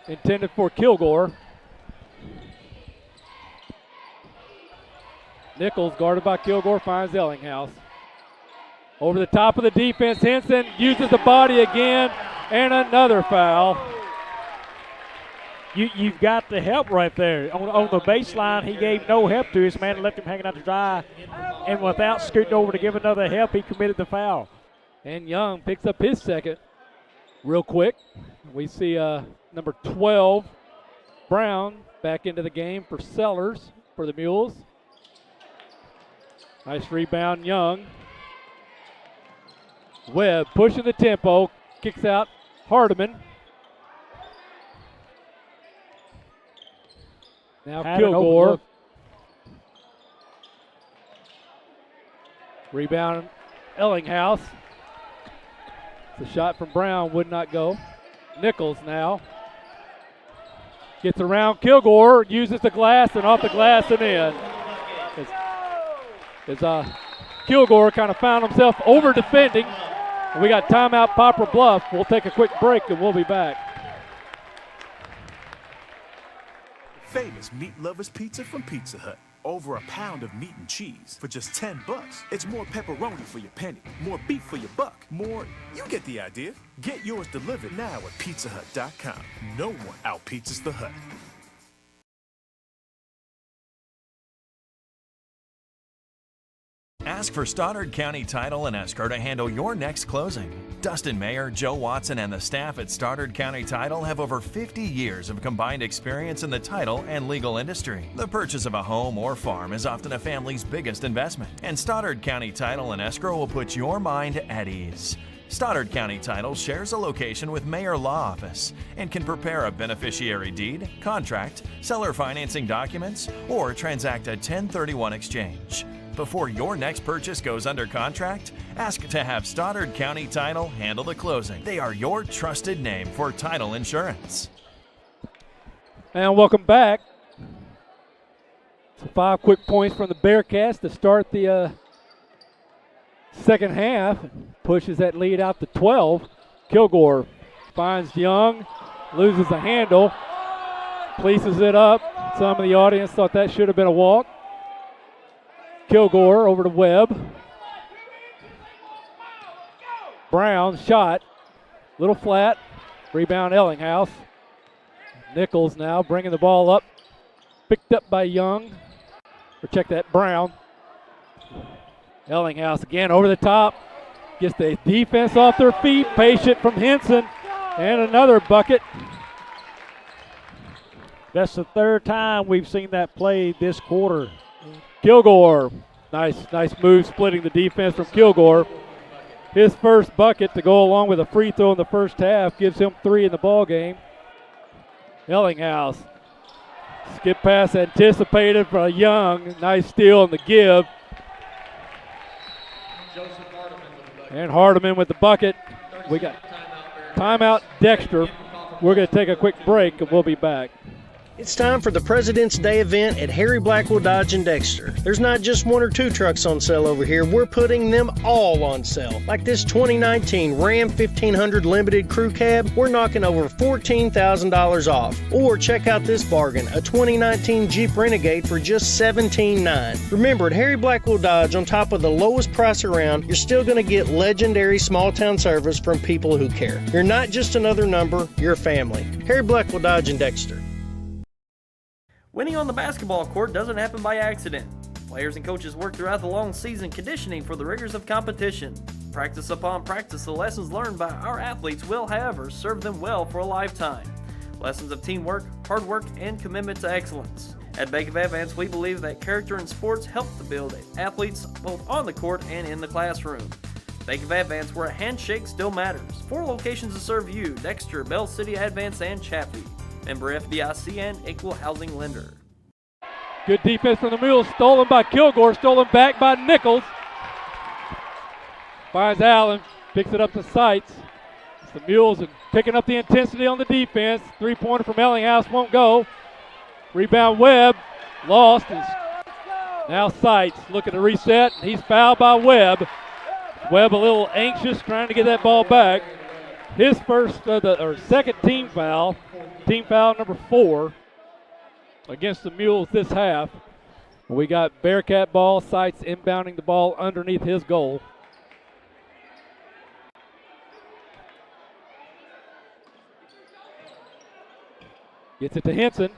intended for Kilgore. Nichols, guarded by Kilgore, finds Ellinghouse. Over the top of the defense, Henson uses the body again, and another foul. You've got the help right there. On the baseline, he gave no help to his man and left him hanging out to dry. And without scooting over to give another help, he committed the foul. And Young picks up his second real quick. We see number 12, Brown, back into the game for Sellers for the Mules. Nice rebound, Young. Webb pushing the tempo, kicks out Hardiman. Now Kilgore. Rebound, Ellinghouse. The shot from Brown would not go. Nichols now. Gets around Kilgore, uses the glass, and off the glass and in. As Kilgore kind of found himself over defending. We got timeout Poplar Bluff. We'll take a quick break and we'll be back. Famous Meat Lovers Pizza from Pizza Hut. Over a pound of meat and cheese for just $10. It's more pepperoni for your penny, more beef for your buck, more, you get the idea. Get yours delivered now at pizzahut.com. No one out-pizzas the Hut. Ask for Stoddard County Title and Escrow to handle your next closing. Dustin Mayer, Joe Watson, and the staff at Stoddard County Title have over 50 years of combined experience in the title and legal industry. The purchase of a home or farm is often a family's biggest investment, and Stoddard County Title and Escrow will put your mind at ease. Stoddard County Title shares a location with Mayer Law Office and can prepare a beneficiary deed, contract, seller financing documents, or transact a 1031 exchange. Before your next purchase goes under contract, ask to have Stoddard County Title handle the closing. They are your trusted name for title insurance. And welcome back. So 5 quick points from the Bearcats to start the second half. Pushes that lead out to 12. Kilgore finds Young, loses the handle, fleeces it up. Some of the audience thought that should have been a walk. Kilgore over to Webb. Brown shot, little flat. Rebound Ellinghouse. Nichols now bringing the ball up. Picked up by Young. Or check that, Brown. Ellinghouse again over the top. Gets the defense off their feet. Patient from Henson. And another bucket. That's the third time we've seen that play this quarter. Kilgore, nice move splitting the defense from Kilgore. His first bucket to go along with a free throw in the first half gives him 3 in the ball game. Ellinghouse, skip pass anticipated for Young. Nice steal in the give. And Hardiman with the bucket. We got timeout Dexter. We're going to take a quick break and we'll be back. It's time for the President's Day event at Harry Blackwell Dodge in Dexter. There's not just 1 or 2 trucks on sale over here. We're putting them all on sale. Like this 2019 Ram 1500 Limited Crew Cab, we're knocking over $14,000 off. Or check out this bargain, a 2019 Jeep Renegade for just $17,900. Remember, at Harry Blackwell Dodge, on top of the lowest price around, you're still going to get legendary small town service from people who care. You're not just another number, you're family. Harry Blackwell Dodge in Dexter. Winning on the basketball court doesn't happen by accident. Players and coaches work throughout the long season conditioning for the rigors of competition. Practice upon practice, the lessons learned by our athletes will, however, serve them well for a lifetime. Lessons of teamwork, hard work, and commitment to excellence. At Bank of Advance, we believe that character in sports help to build athletes both on the court and in the classroom. Bank of Advance, where a handshake still matters. 4 locations to serve you: Dexter, Bell City Advance, and Chaffee. Member FDIC and equal housing lender. Good defense from the Mules, stolen by Kilgore, stolen back by Nichols. Finds Allen, picks it up to Seitz. It's the Mules and picking up the intensity on the defense. 3-pointer from Ellinghouse won't go. Rebound Webb, lost. Now Seitz looking to reset, and he's fouled by Webb. Webb a little anxious, trying to get that ball back. His second team foul number 4 against the Mules this half. We got Bearcat ball, Seitz inbounding the ball underneath his goal. Gets it to Henson.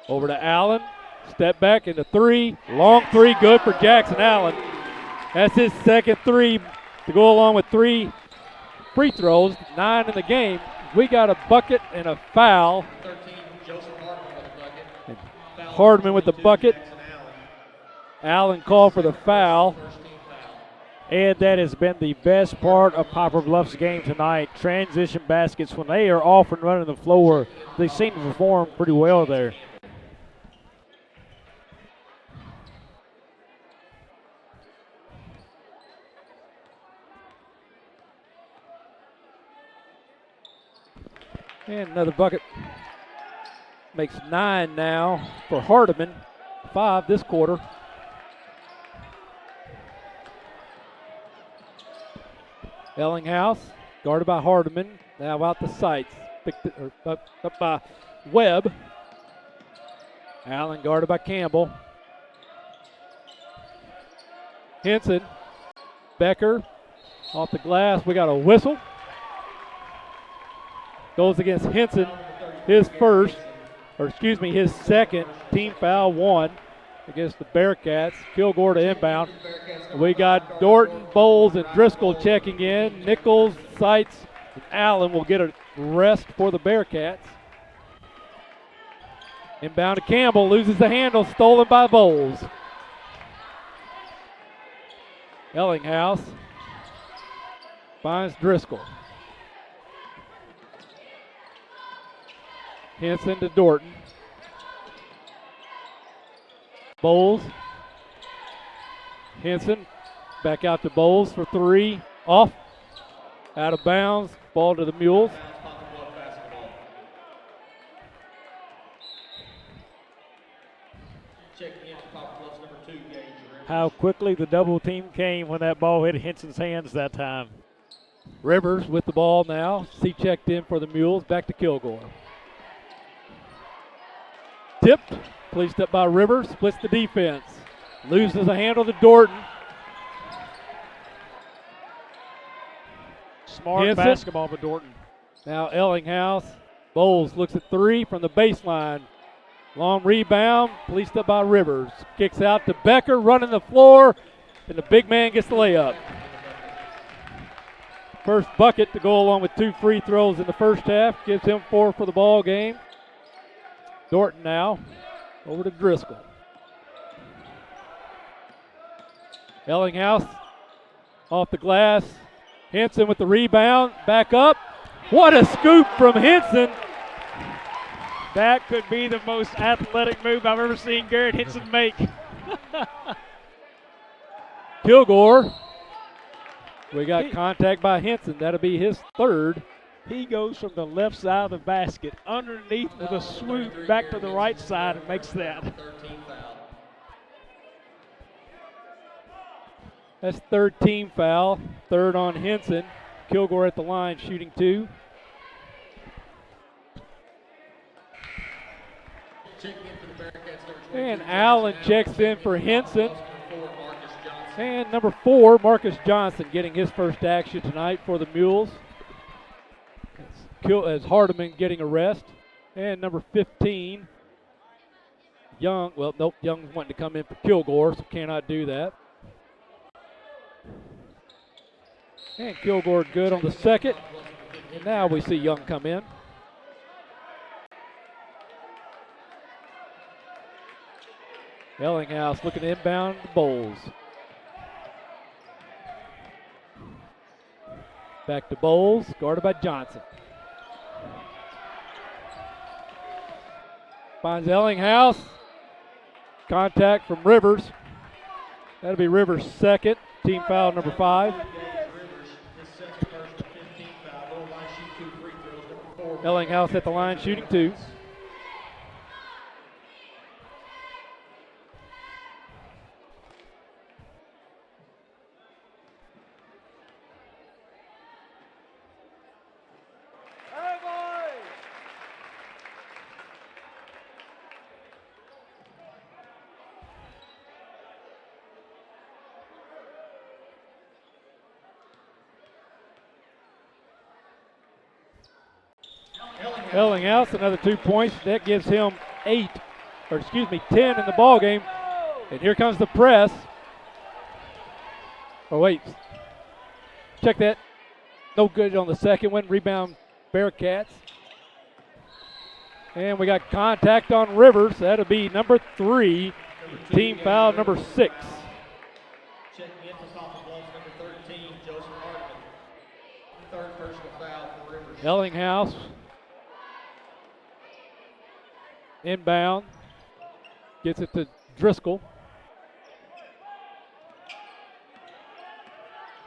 Over to Allen. Step back into 3. Long 3, good for Jackson Allen. That's his second 3 to go along with 3 free throws, 9 in the game. We got a bucket and a foul. Hardman with the bucket. Allen called for the foul. And that has been the best part of Poplar Bluff's game tonight. Transition baskets, when they are off and running the floor, they seem to perform pretty well there. And another bucket. Makes 9 now for Hardiman. 5 this quarter. Ellinghouse, guarded by Hardiman. Now out to Seitz. Picked it, up by Webb. Allen guarded by Campbell. Henson. Becker off the glass. We got a whistle. Goes against Henson, his second team foul, 1 against the Bearcats. Kilgore to inbound. We got Dorton, Bowles, and Driscoll checking in. Nichols, Seitz, and Allen will get a rest for the Bearcats. Inbound to Campbell, loses the handle, stolen by Bowles. Ellinghouse finds Driscoll. Henson to Dorton. Bowles Henson back out to Bowles for three. Off. Out of bounds. Ball to the Mules. How quickly the double team came when that ball hit Henson's hands that time. Rivers with the ball now. C-checked in for the Mules. Back to Kilgore. Tipped. Policed up by Rivers. Splits the defense. Loses a handle to Dorton. Smart Henson. basketball by Dorton. Now Ellinghouse. Bowles looks at three from the baseline. Long rebound, policed up by Rivers. Kicks out to Becker, running the floor, and the big man gets the layup. First bucket to go along with 2 free throws in the first half. Gives him 4 for the ball game. Dorton now over to Driscoll. Ellinghouse off the glass. Henson with the rebound, back up. What a scoop from Henson. That could be the most athletic move I've ever seen Garrett Henson make. Kilgore. We got contact by Henson. That'll be his third. He goes from the left side of the basket underneath with a swoop back to the right side and makes that. That's third team foul. Third on Henson. Kilgore at the line shooting 2. And Allen checks in for Henson. And number 4, Marcus Johnson, getting his first action tonight for the Mules. As Hardiman getting a rest. And number 15, Young. Well, nope, Young's wanting to come in for Kilgore, so cannot do that. And Kilgore good on the second. And now we see Young come in. Ellinghouse looking to inbound the Bowles. Back to Bowles, guarded by Johnson. Finds Ellinghouse. Contact from Rivers. That'll be Rivers' second. Team foul number 5. Ellinghouse at the line shooting 2. Ellinghouse, another 2 points. That gives him 10 in the ball game. And here comes the press. Oh, wait. Check that. No good on the second one. Rebound, Bearcats. And we got contact on Rivers. That'll be number 3. Team foul number 6. Checking in for Poplar Bluff, number 13, Joseph Hartman. Third personal foul for Rivers. Ellinghouse. Inbound. Gets it to Driscoll.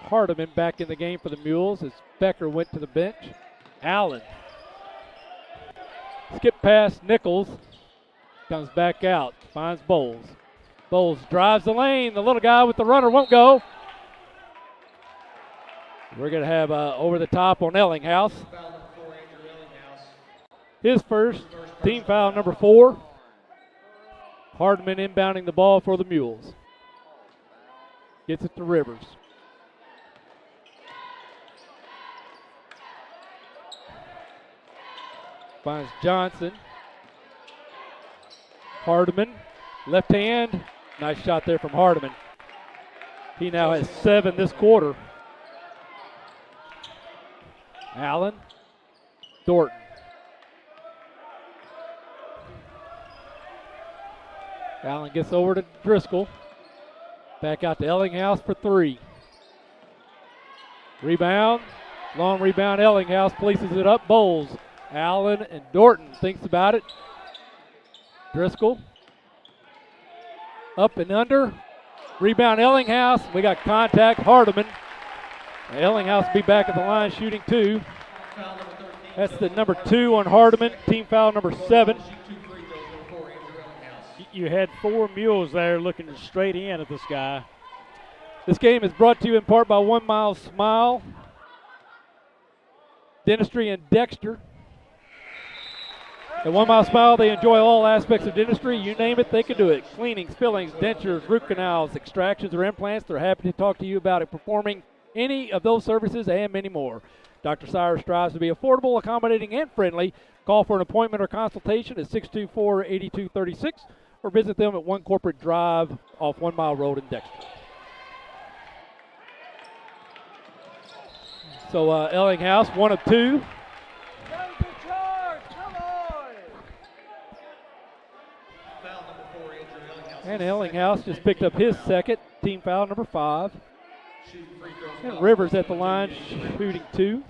Hardiman back in the game for the Mules as Becker went to the bench. Allen. Skip past Nichols. Comes back out. Finds Bowles. Bowles drives the lane. The little guy with the runner won't go. We're going to have over the top on Ellinghouse. His first, team foul number 4. Hardman inbounding the ball for the Mules. Gets it to Rivers. Finds Johnson. Hardiman, left hand. Nice shot there from Hardiman. He now has 7 this quarter. Allen, Dorton. Allen gets over to Driscoll. Back out to Ellinghouse for 3. Rebound. Long rebound. Ellinghouse places it up. Bowles. Allen and Dorton thinks about it. Driscoll. Up and under. Rebound Ellinghouse. We got contact. Hardiman. Ellinghouse will be back at the line shooting 2. That's the number 2 on Hardiman. Team foul number 7. You had 4 mules there looking straight in at this guy. This game is brought to you in part by 1 Mile Smile, Dentistry in Dexter. At 1 Mile Smile, they enjoy all aspects of dentistry. You name it, they can do it. Cleanings, fillings, dentures, root canals, extractions, or implants. They're happy to talk to you about it, performing any of those services and many more. Dr. Sire strives to be affordable, accommodating, and friendly. Call for an appointment or consultation at 624-8236 or visit them at 1 Corporate Drive off 1 Mile Road in Dexter. So Ellinghouse, 1 of 2. And Ellinghouse just picked up his second, team foul number 5. And Rivers at the line shooting 2.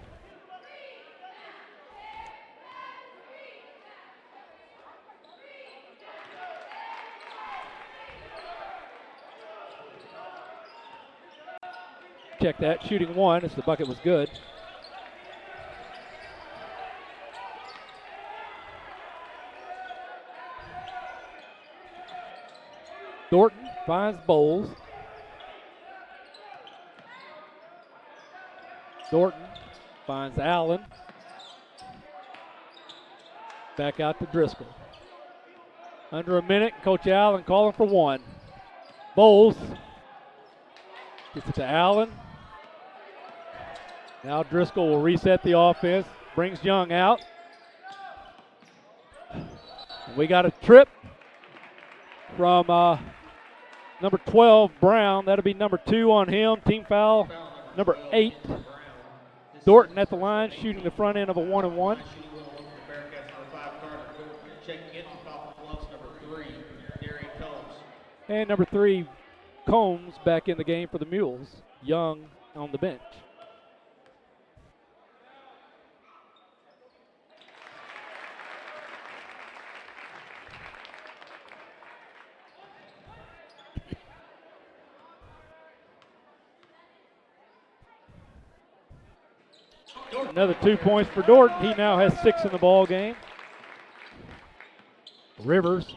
Check that, shooting 1 as the bucket was good. Thornton finds Bowles. Thornton finds Allen. Back out to Driscoll. Under a minute, Coach Allen calling for 1. Bowles gets it to Allen. Now Driscoll will reset the offense. Brings Young out. And we got a trip from number 12, Brown. That'll be number 2 on him. Team foul number 8. Thornton at the line, shooting the front end of a 1-and-1. And number 3, Combs back in the game for the Mules. Young on the bench. Another 2 points for Dorton. He now has 6 in the ball game. Rivers,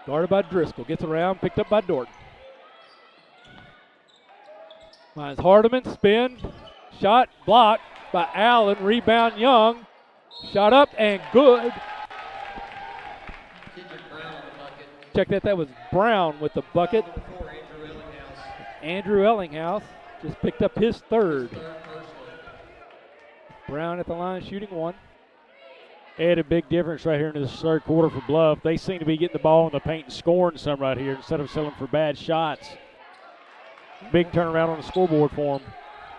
guarded by Driscoll, gets around, picked up by Dorton. Finds Hardiman, spin, shot, blocked by Allen, rebound Young. Shot up and good. Check that was Brown with the bucket. Andrew Ellinghouse just picked up his 3rd. Brown at the line shooting 1. They had a big difference right here in this 3rd quarter for Bluff. They seem to be getting the ball in the paint and scoring some right here instead of selling for bad shots. Big turnaround on the scoreboard for them.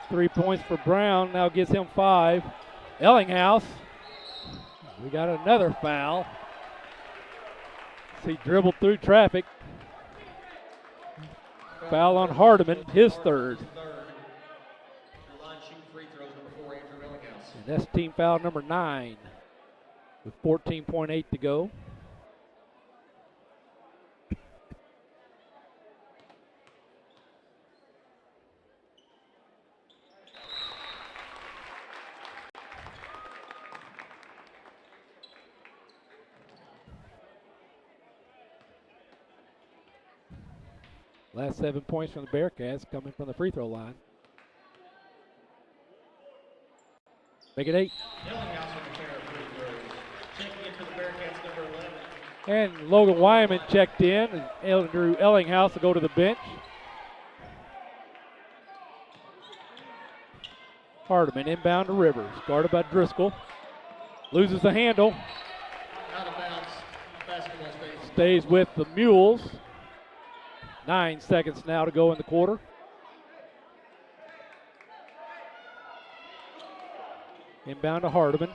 3 points for Brown, now gives him 5. Ellinghouse, we got another foul. He dribbled through traffic. Foul on Hardiman, his 3rd. And that's team foul number 9 with 14.8 to go. Last 7 points from the Bearcats coming from the free throw line. Make it 8. And Logan Wyman checked in, and Andrew Ellinghouse will go to the bench. Hardiman inbound to Rivers, guarded by Driscoll. Loses the handle. Out of bounds. Basketball Stays with the Mules. 9 seconds now to go in the quarter. Inbound to Hardiman.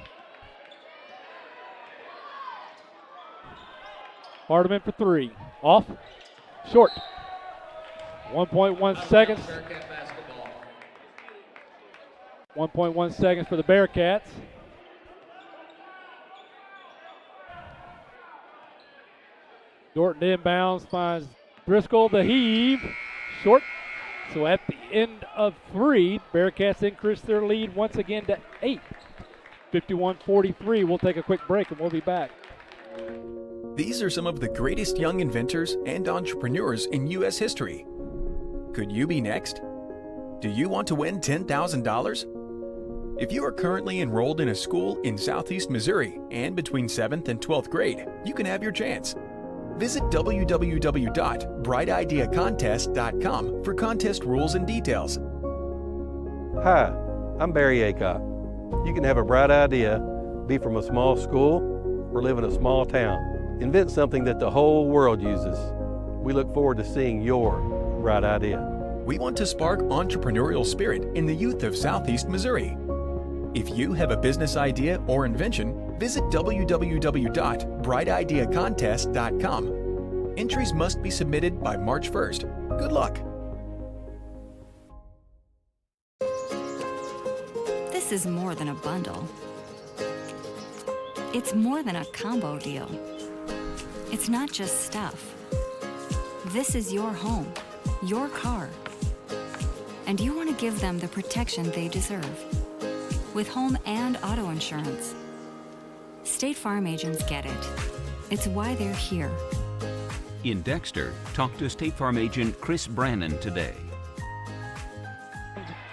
Hardiman for 3. Off. Short. 1.1 seconds. 1.1 seconds for the Bearcats. Dorton inbounds, finds Driscoll, the heave. short. So at the end of 3, Bearcats increase their lead once again to 8. 51-43. We'll take a quick break and we'll be back. These are some of the greatest young inventors and entrepreneurs in U.S. history. Could you be next? Do you want to win $10,000? If you are currently enrolled in a school in Southeast Missouri and between 7th and 12th grade, you can have your chance. Visit www.brightideacontest.com for contest rules and details. Hi, I'm Barry Aycott. You can have a bright idea, be from a small school, or live in a small town. Invent something that the whole world uses. We look forward to seeing your bright idea. We want to spark entrepreneurial spirit in the youth of Southeast Missouri. If you have a business idea or invention, visit www.brightideacontest.com. Entries must be submitted by March 1st. Good luck. This is more than a bundle. It's more than a combo deal. It's not just stuff. This is your home, your car. And you want to give them the protection they deserve. With home and auto insurance. State Farm agents get it. It's why they're here. In Dexter, talk to State Farm agent Chris Brannon today.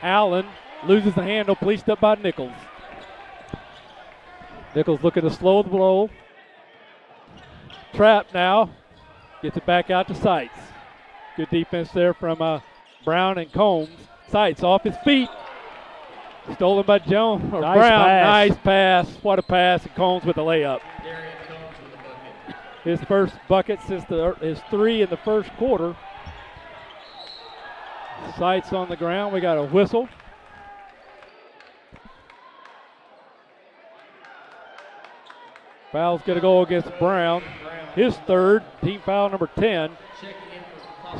Allen loses the handle, policed up by Nichols. Nichols looking to slow the blow. Trap now. Gets it back out to Seitz. Good defense there from Brown and Combs. Seitz off his feet. Stolen by Jones or Nice Brown. pass. Nice pass. What a pass. And Combs with the layup. His first bucket since his 3 in the first quarter. Seitz on the ground. We got a whistle. Foul's going to go against Brown. His third, team foul number 10.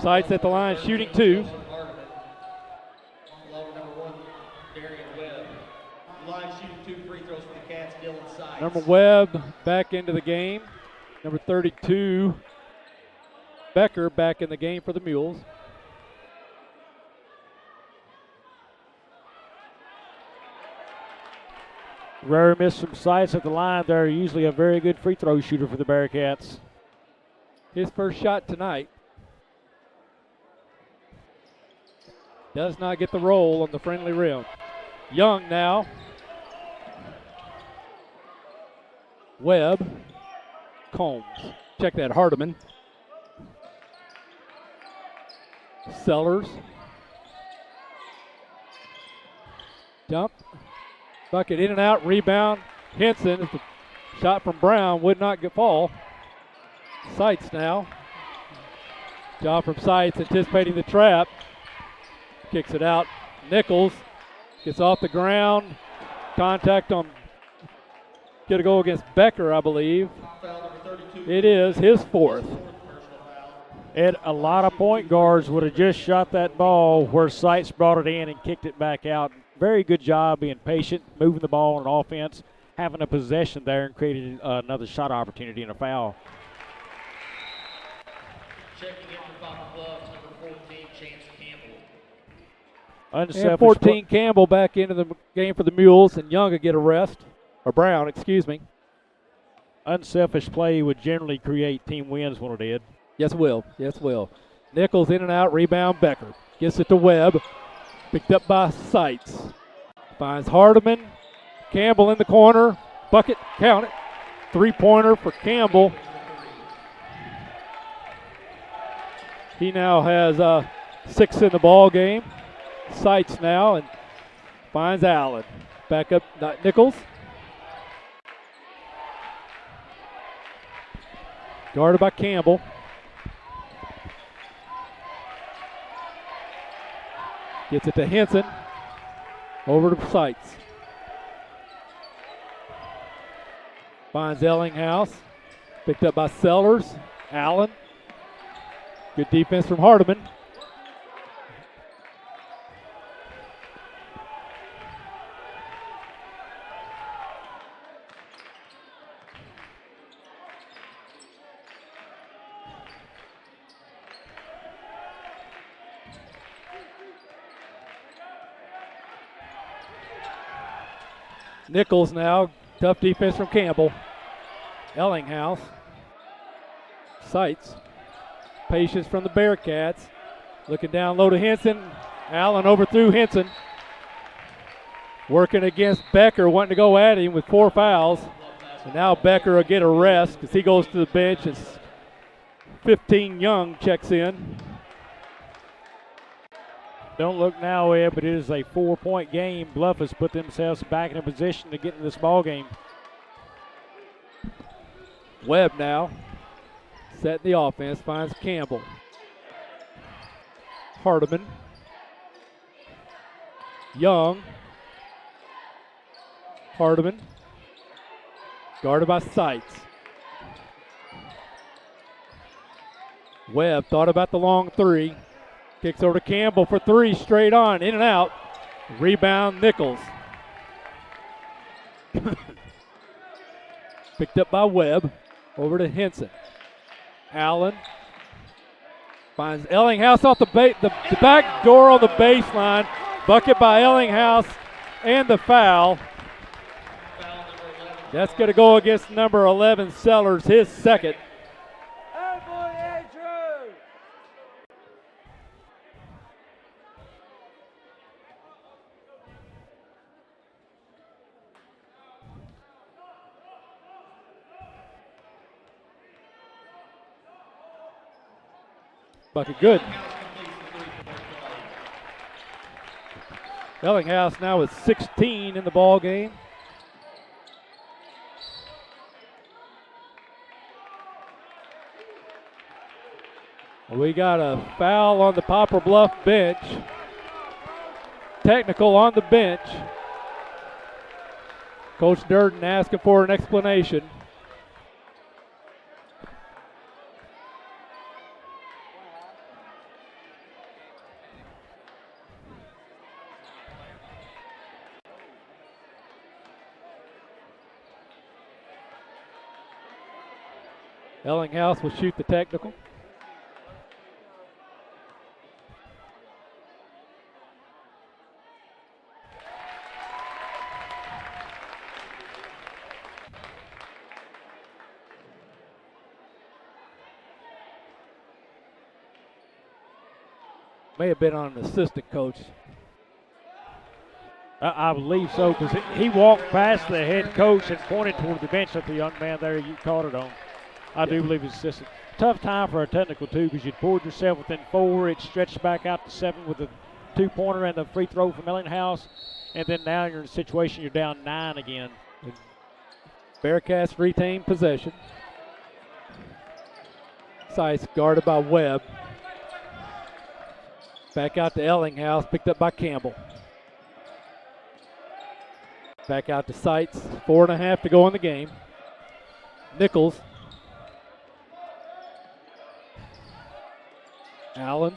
Seitz at the line, shooting 2. Number Webb back into the game. Number 32, Becker back in the game for the Mules. Rare miss from Seitz at the line there. Usually a very good free throw shooter for the Bearcats. His first shot tonight. Does not get the roll on the friendly rim. Young now. Webb. Combs. Check that, Hardiman. Sellers. Jump. Bucket in and out, rebound. Henson, the shot from Brown would not fall. Seitz now. Job from Seitz, anticipating the trap. Kicks it out. Nichols gets off the ground. Contact on, get a goal against Becker, I believe. It is his 4th. And a lot of point guards would have just shot that ball where Seitz brought it in and kicked it back out. Very good job being patient, moving the ball on offense, having a possession there and creating another shot opportunity and a foul. Checking in for Poplar Bluff, number 14, Chance Campbell. And 14 Campbell back into the game for the Mules, and Young will get a rest, or Brown, excuse me. Unselfish play would generally create team wins when it did. Yes, it will. Yes, it will. Nichols in and out, rebound Becker. Gets it to Webb. Picked up by Seitz. Finds Hardiman. Campbell in the corner. Bucket, count it. 3-pointer for Campbell. He now has 6 in the ball game. Seitz now and finds Allen. Back up Nichols. Guarded by Campbell. Gets it to Henson. Over to Seitz. Finds Ellinghouse. Picked up by Sellers. Allen. Good defense from Hardiman. Nichols now, tough defense from Campbell. Ellinghouse. Sights. Patience from the Bearcats. Looking down low to Henson. Allen overthrew Henson. Working against Becker, wanting to go at him with 4 fouls. And now Becker will get a rest because he goes to the bench as 15 Young checks in. Don't look now, Ed, but it is a 4-point game. Bluff has put themselves back in a position to get in this ball game. Webb now setting the offense, finds Campbell. Hardiman. Young. Hardiman. Guarded by Sights. Webb thought about the long 3. Kicks over to Campbell for 3, straight on, in and out. Rebound, Nichols. Picked up by Webb. Over to Henson. Allen finds Ellinghouse off the back door on the baseline. Bucket by Ellinghouse and the foul. That's going to go against number 11, Sellers, his second. Bucket good. Ellinghouse now with 16 in the ball game. We got a foul on the Poplar Bluff bench. Technical on the bench. Coach Durden asking for an explanation. Ellinghouse will shoot the technical. May have been on an assistant coach. I believe so, because he walked past the head coach and pointed toward the bench at the young man there. You caught it on. I do believe it's assistant. Tough time for a technical, too, because you pulled yourself within 4. It stretched back out to 7 with the 2-pointer and the free throw from Ellinghouse. And then now you're in a situation you're down 9 again. Bearcats retain possession. Sights guarded by Webb. Back out to Ellinghouse, picked up by Campbell. Back out to Sights, 4.5 to go in the game. Nichols. Allen.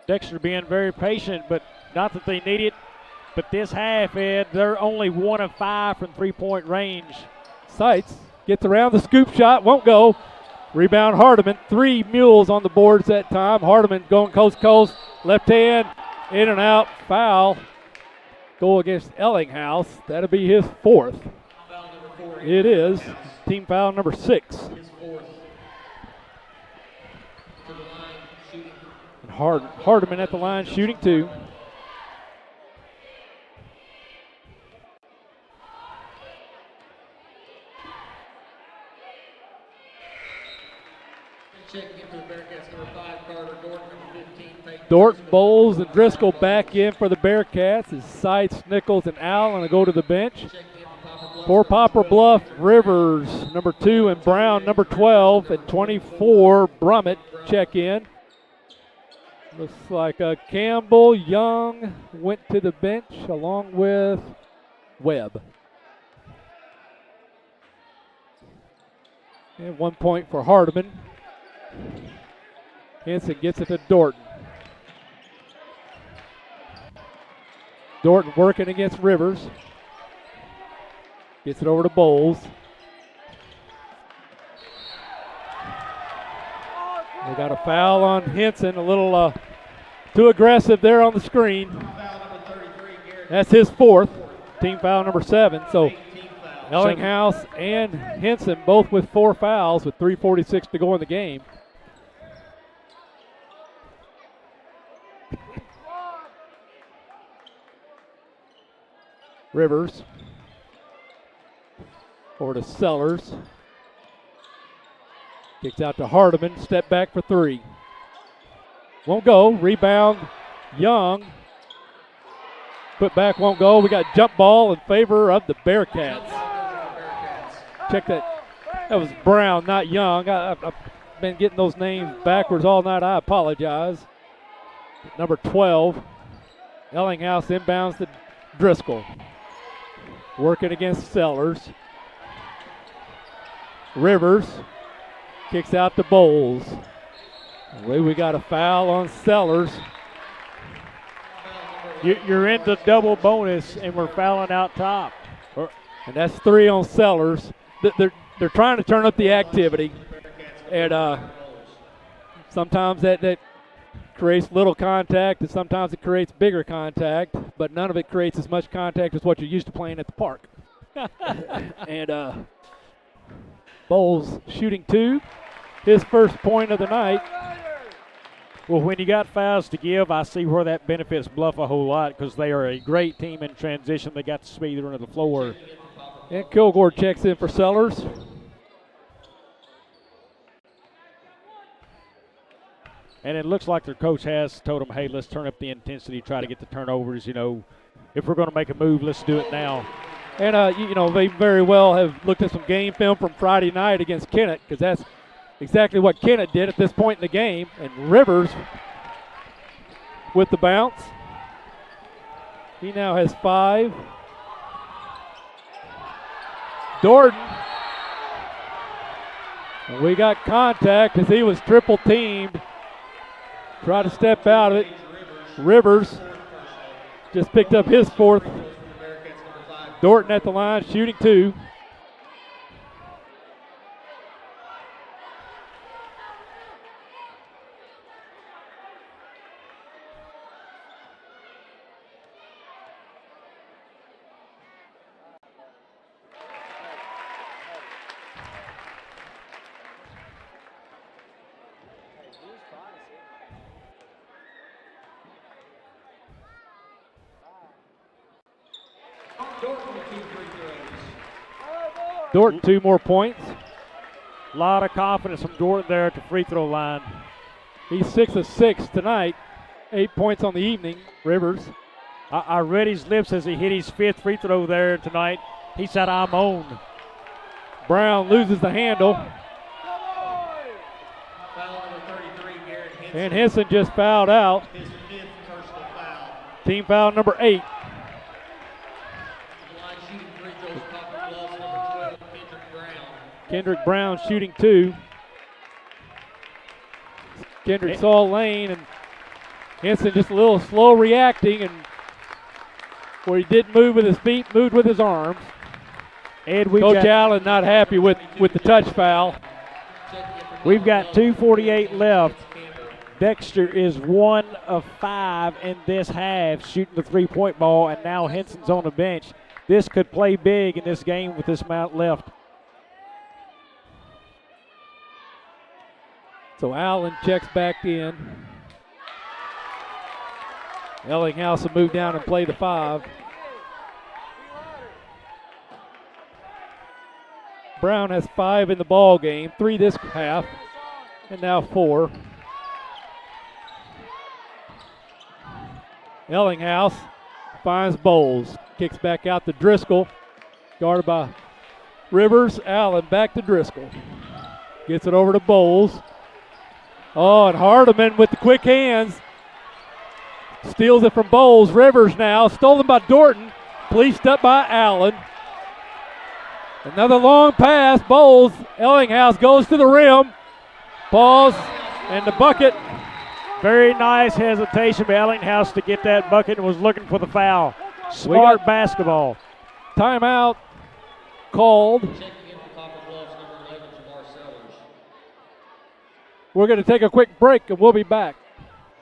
Dexter being very patient, but not that they need it. But this half, Ed, they're only 1 of 5 from 3-point range. Sights gets around the scoop shot, won't go. Rebound Hardiman, 3 mules on the boards that time. Hardiman going coast to coast, left hand, in and out, foul. Go against Ellinghouse. That'll be his 4th. It is team foul number 6. And Hardiman at the line shooting 2. Dorton, Bowles, and Driscoll back in for the Bearcats as Sights, Nichols, and Allen will go to the bench. For Poplar Bluff, Rivers, number 2, and Brown, number 12, and 24, Brummett check in. Looks like Campbell, Young went to the bench along with Webb. And 1 point for Hardiman. Henson gets it to Dorton. Dorton working against Rivers. Gets it over to Bowles. We got a foul on Henson, a little Too aggressive there on the screen. That's his fourth. Team foul number 7. So Ellinghouse and Henson both with 4 fouls with 3:46 to go in the game. Rivers over to Sellers. Kicks out to Hardiman. Step back for 3. Won't go. Rebound Young. Put back won't go. We got jump ball in favor of the Bearcats. Check that. That was Brown, not Young. I've been getting those names backwards all night. I apologize. Number 12. Ellinghouse inbounds to Driscoll. Working against Sellers. Rivers kicks out to Bowles. We got a foul on Sellers. You're into double bonus, and we're fouling out top. And that's 3 on Sellers. They're trying to turn up the activity. And sometimes that creates little contact, and sometimes it creates bigger contact, but none of it creates as much contact as what you're used to playing at the park. And Bowles shooting 2. His first point of the night. Well, when you got fouls to give, I see where that benefits Bluff a whole lot because they are a great team in transition. They got the speed running the floor. And Kilgore checks in for Sellers. And it looks like their coach has told them, hey, let's turn up the intensity, try to get the turnovers. You know, if we're going to make a move, let's do it now. And, you know, they very well have looked at some game film from Friday night against Kennett because that's exactly what Kennett did at this point in the game. And Rivers with the bounce. He now has 5. Dorton. And we got contact as he was triple teamed. Try to step out of it. Rivers just picked up his 4th. Dorton at the line, shooting 2. Dorton 2 more points. A lot of confidence from Dorton there at the free throw line. He's 6 of 6 tonight. 8 points on the evening. Rivers. I read his lips as he hit his 5th free throw there tonight. He said, I'm on. Brown loses the handle. And Henson just fouled out. Team foul number 8. Kendrick Brown shooting 2. Kendrick saw lane, and Henson just a little slow reacting, and where he didn't move with his feet, moved with his arms. And Coach Allen not happy with the touch foul. We've got 2:48 left. Dexter is 1 of 5 in this half, shooting the 3-point ball, and now Henson's on the bench. This could play big in this game with this amount left. So Allen checks back in. Ellinghouse will move down and play the 5. Brown has 5 in the ball game, 3 this half, and now 4. Ellinghouse finds Bowles, kicks back out to Driscoll, guarded by Rivers. Allen back to Driscoll, gets it over to Bowles. Oh, and Hardiman with the quick hands. Steals it from Bowles. Rivers now, stolen by Dorton. Policed up by Allen. Another long pass. Bowles. Ellinghouse goes to the rim. Pause. And the bucket. Very nice hesitation by Ellinghouse to get that bucket and was looking for the foul. Smart basketball. Timeout called. We're going to take a quick break, and we'll be back.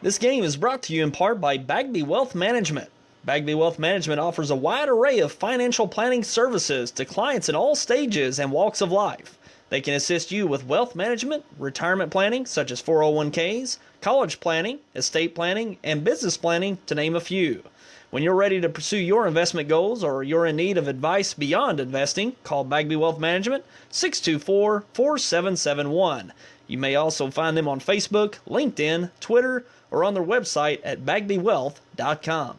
This game is brought to you in part by Bagby Wealth Management. Bagby Wealth Management offers a wide array of financial planning services to clients in all stages and walks of life. They can assist you with wealth management, retirement planning such as 401ks, college planning, estate planning, and business planning, to name a few. When you're ready to pursue your investment goals or you're in need of advice beyond investing, call Bagby Wealth Management 624-4771. You may also find them on Facebook, LinkedIn, Twitter, or on their website at bagbywealth.com.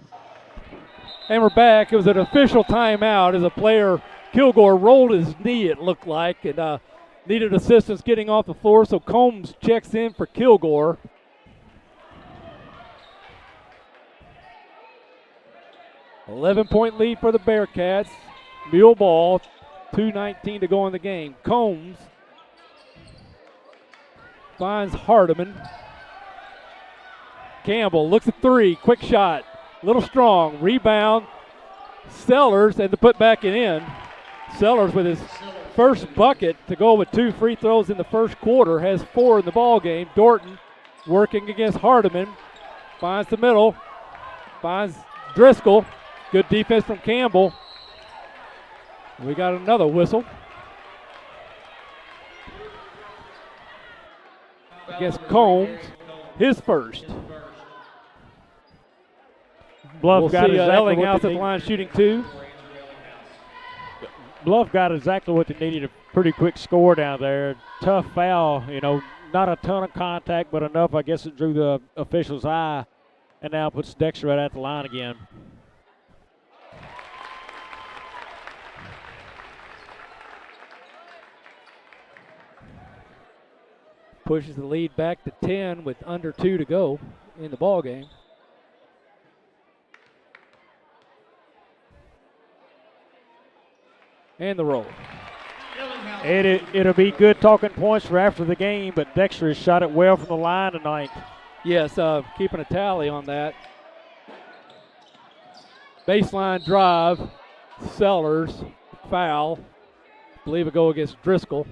And we're back. It was an official timeout as a player, Kilgore, rolled his knee, it looked like, and needed assistance getting off the floor, so Combs checks in for Kilgore. $11-point lead for the Bearcats. Mule ball, 2:19 to go in the game. Combs finds Hardiman. Campbell looks at three, quick shot, little strong, rebound. Sellers, and to put back it in. Sellers with his first bucket to go with 2 free throws in the first quarter, has 4 in the ball game. Dorton working against Hardiman, finds the middle, finds Driscoll. Good defense from Campbell. We got another whistle against Combs, his first. Bluff got exactly Ellinghouse at the line shooting 2. Bluff got exactly what they needed, a pretty quick score down there. Tough foul, not a ton of contact, but enough, I guess it drew the official's eye, and now puts Dexter right at the line again. Pushes the lead back to 10 with under 2 to go in the ball game. And the roll. It'll be good talking points for after the game, but Dexter has shot it well from the line tonight. Yes, keeping a tally on that. Baseline drive, Sellers, foul. I believe a go against Driscoll.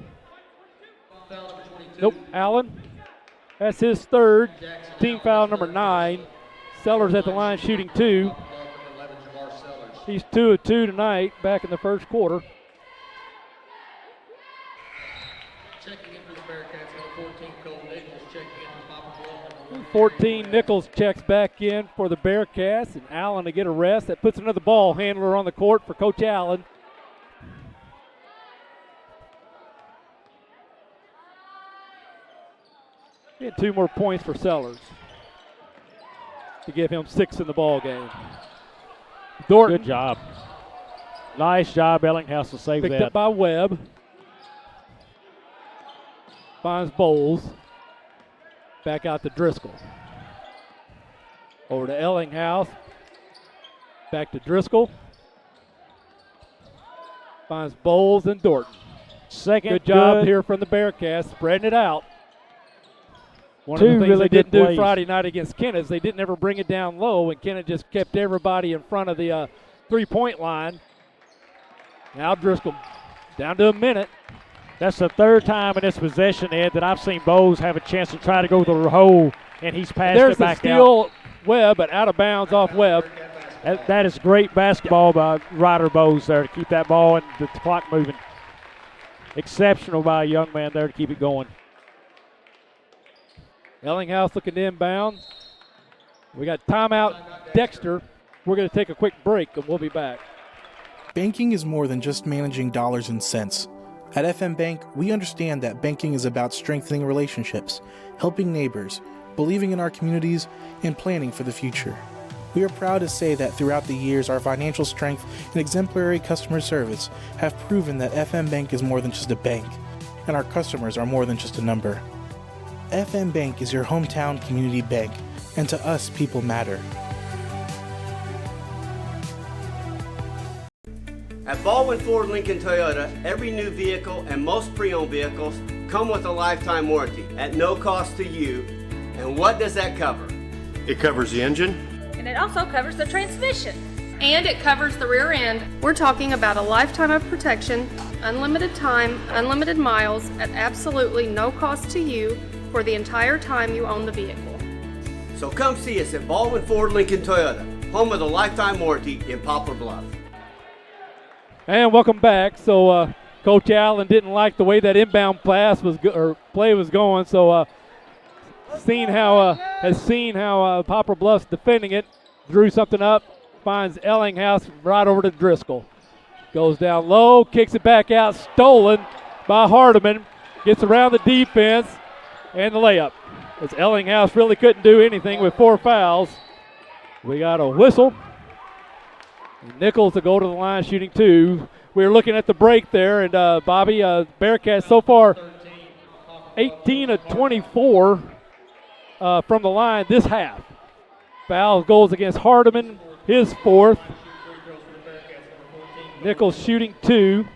Nope, Allen. That's his third. Team foul number 9. Sellers at the line shooting 2. He's 2 of 2 tonight, back in the first quarter. Checking in for the Bearcats, number 14, Cole Nichols, checking in for Poplar Bluff. 14, Nichols checks back in for the Bearcats, and Allen to get a rest. That puts another ball handler on the court for Coach Allen. Get 2 more points for Sellers to give him 6 in the ball game. Dorton. Good job. Nice job, Ellinghouse, to save picked that. Up by Webb. Finds Bowles. Back out to Driscoll. Over to Ellinghouse. Back to Driscoll. Finds Bowles and Dorton. Second good job here from the Bearcats, spreading it out. One Two of the things really they didn't good do plays. Friday night against Kennett is they didn't ever bring it down low, and Kennett just kept everybody in front of the three-point line. Now Driscoll down to a minute. That's the third time in this possession, Ed, that I've seen Bowes have a chance to try to go to the hole, and he's passed There's it back the steal, out. Webb, but out of bounds off Webb. That is great basketball by Ryder Bowes there to keep that ball and the clock moving. Exceptional by a young man there to keep it going. Ellinghouse looking to inbound. We got timeout, Dexter. We're going to take a quick break, and we'll be back. Banking is more than just managing dollars and cents. At FM Bank, we understand that banking is about strengthening relationships, helping neighbors, believing in our communities, and planning for the future. We are proud to say that throughout the years, our financial strength and exemplary customer service have proven that FM Bank is more than just a bank, and our customers are more than just a number. FM Bank is your hometown community bank, and to us, people matter. At Baldwin Ford Lincoln Toyota, every new vehicle and most pre-owned vehicles come with a lifetime warranty at no cost to you. And what does that cover? It covers the engine. And it also covers the transmission. And it covers the rear end. We're talking about a lifetime of protection, unlimited time, unlimited miles, at absolutely no cost to you for the entire time you own the vehicle. So come see us at Baldwin Ford Lincoln Toyota, home of the lifetime warranty in Poplar Bluff. And welcome back. So Coach Allen didn't like the way that inbound play was going. So has seen how Poplar Bluff's defending it. Drew something up, finds Ellinghouse right over to Driscoll. Goes down low, kicks it back out, stolen by Hardiman. Gets around the defense and the layup. As Ellinghouse really couldn't do anything with 4 fouls. We got a whistle. Nichols to go to the line shooting 2. We were looking at the break there, and Bobby, Bearcats so far 18 of 24 from the line this half. Foul goes against Hardiman, his 4th. Nichols shooting 2.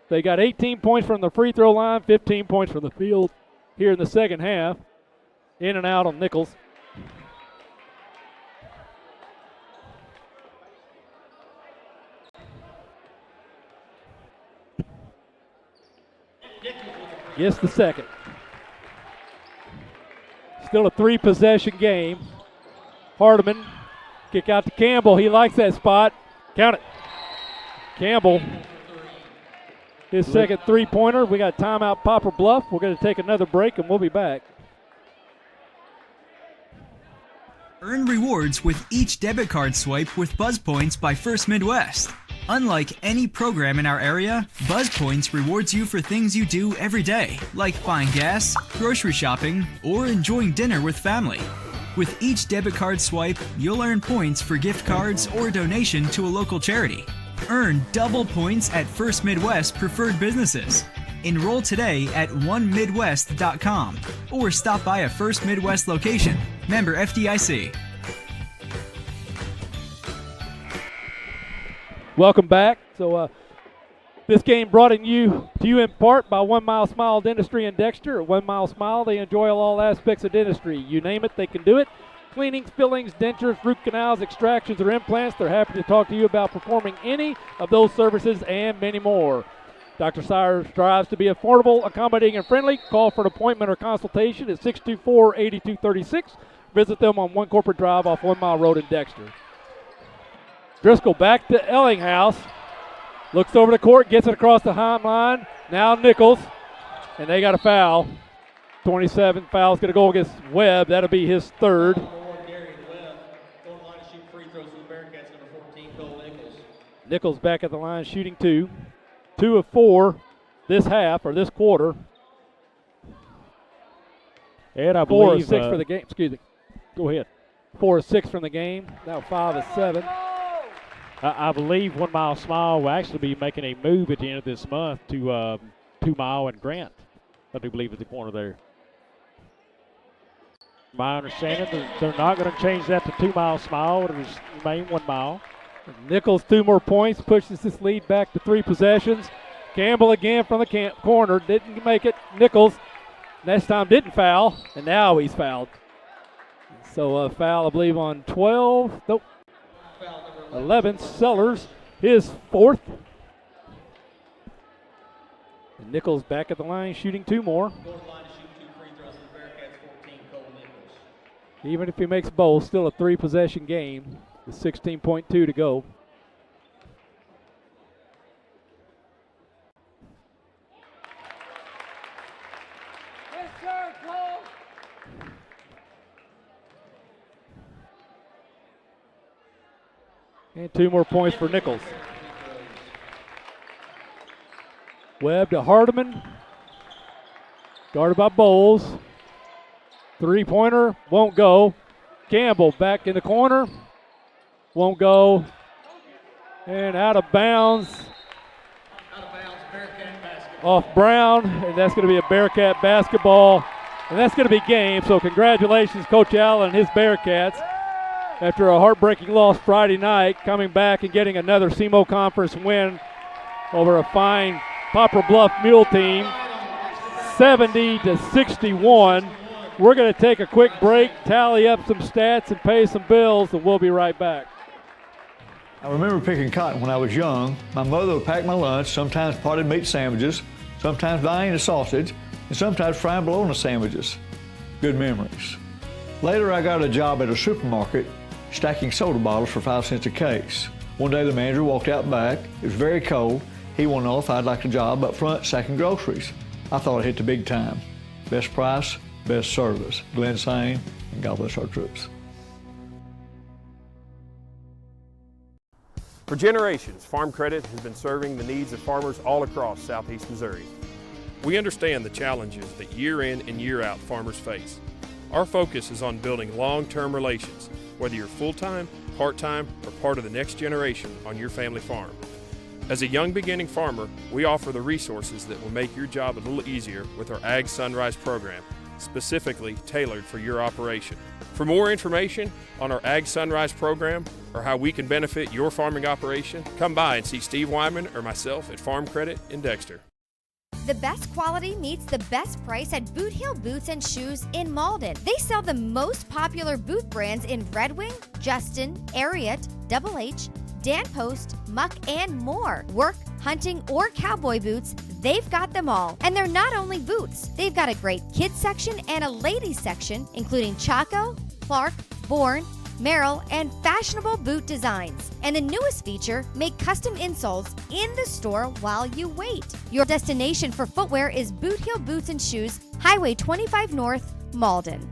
They got 18 points from the free throw line, 15 points from the field here in the second half. In and out on Nichols. Gets the second. Still a 3-possession game. Hardiman, kick out to Campbell. He likes that spot. Count it. Campbell, his second 3-pointer. We got timeout Poplar Bluff. We're going to take another break, and we'll be back. Earn rewards with each debit card swipe with Buzz Points by First Midwest. Unlike any program in our area, Buzz Points rewards you for things you do every day, like buying gas, grocery shopping, or enjoying dinner with family. With each debit card swipe, you'll earn points for gift cards or donation to a local charity. Earn double points at First Midwest preferred businesses. Enroll today at onemidwest.com or stop by a First Midwest location. Member FDIC. Welcome back. So this game brought to you in part by 1 Mile Smile Dentistry in Dexter. At 1 Mile Smile, they enjoy all aspects of dentistry. You name it, they can do it. Cleanings, fillings, dentures, root canals, extractions, or implants. They're happy to talk to you about performing any of those services and many more. Dr. Sire strives to be affordable, accommodating, and friendly. Call for an appointment or consultation at 624-8236. Visit them on 1 Corporate Drive off 1 Mile Road in Dexter. Driscoll back to Ellinghouse. Looks over the court, gets it across the high line. Now Nichols, and they got a foul. 27 foul's going to go against Webb. That'll be his 3rd. Nichols back at the line shooting 2. 2 of 4 this half, or this quarter. And I 4 believe, of 6 for the game. Excuse me. Go ahead. 4 of 6 from the game. Now 5 of 7. I believe 1 Mile Smile will actually be making a move at the end of this month to 2 Mile and Grant. I do believe at the corner there. My understanding is they're not going to change that to 2 Mile Smile. It'll remain 1 Mile. Nichols 2 more points, pushes this lead back to 3 possessions. Campbell again from the corner, didn't make it. Nichols next time didn't foul, and now he's fouled. So a foul, I believe, on 12. Nope. 11, Sellers, his 4th. And Nichols back at the line shooting 2 more. Even if he makes both, still a 3-possession game with 16.2 to go. And 2 more points for Nichols. Webb to Hardiman. Guarded by Bowles. 3-pointer, won't go. Campbell back in the corner. Won't go. And out of bounds. Off Brown, and that's going to be a Bearcat basketball. And that's going to be game, so congratulations, Coach Allen and his Bearcats. After a heartbreaking loss Friday night, coming back and getting another SEMO Conference win over a fine Poplar Bluff Mule team, 70-61. We're going to take a quick break, tally up some stats, and pay some bills, and we'll be right back. I remember picking cotton when I was young. My mother would pack my lunch, sometimes potted meat sandwiches, sometimes buying a sausage, and sometimes frying bologna sandwiches. Good memories. Later, I got a job at a supermarket stacking soda bottles for 5 cents a case. One day, the manager walked out back. It was very cold. He wanted to know if I'd like a job up front stacking groceries. I thought I hit the big time. Best price, best service. Glenn Sane, and God bless our troops. For generations, Farm Credit has been serving the needs of farmers all across southeast Missouri. We understand the challenges that year in and year out farmers face. Our focus is on building long-term relations, whether you're full-time, part-time, or part of the next generation on your family farm. As a young beginning farmer, we offer the resources that will make your job a little easier with our Ag Sunrise program, specifically tailored for your operation. For more information on our Ag Sunrise program or how we can benefit your farming operation, come by and see Steve Wyman or myself at Farm Credit in Dexter. The best quality meets the best price at Boot Hill Boots and Shoes in Malden. They sell the most popular boot brands in Red Wing, Justin, Ariat, Double H, Dan Post, Muck, and more. Work, hunting, or cowboy boots, they've got them all. And they're not only boots. They've got a great kids section and a ladies section, including Chaco, Clark, Bourne, Merrill, and fashionable boot designs. And the newest feature, make custom insoles in the store while you wait. Your destination for footwear is Boot Hill Boots and Shoes, Highway 25 North, Malden.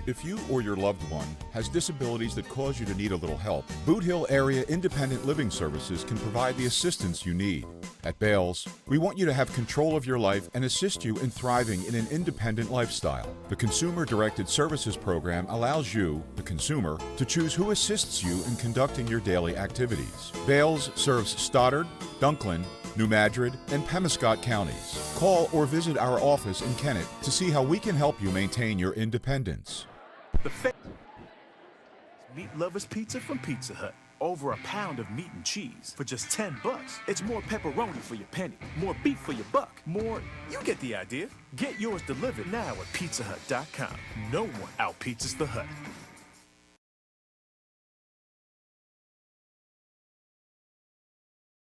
If you or your loved one has disabilities that cause you to need a little help, Boot Hill Area Independent Living Services can provide the assistance you need. At Bales, we want you to have control of your life and assist you in thriving in an independent lifestyle. The Consumer Directed Services Program allows you, the consumer, to choose who assists you in conducting your daily activities. Bales serves Stoddard, Dunklin, New Madrid, and Pemiscot counties. Call or visit our office in Kennett to see how we can help you maintain your independence. Meat Lovers Pizza from Pizza Hut. Over a pound of meat and cheese for just $10. It's more pepperoni for your penny, more beef for your buck, more, you get the idea. Get yours delivered now at pizzahut.com. No one out-pizzas the Hut.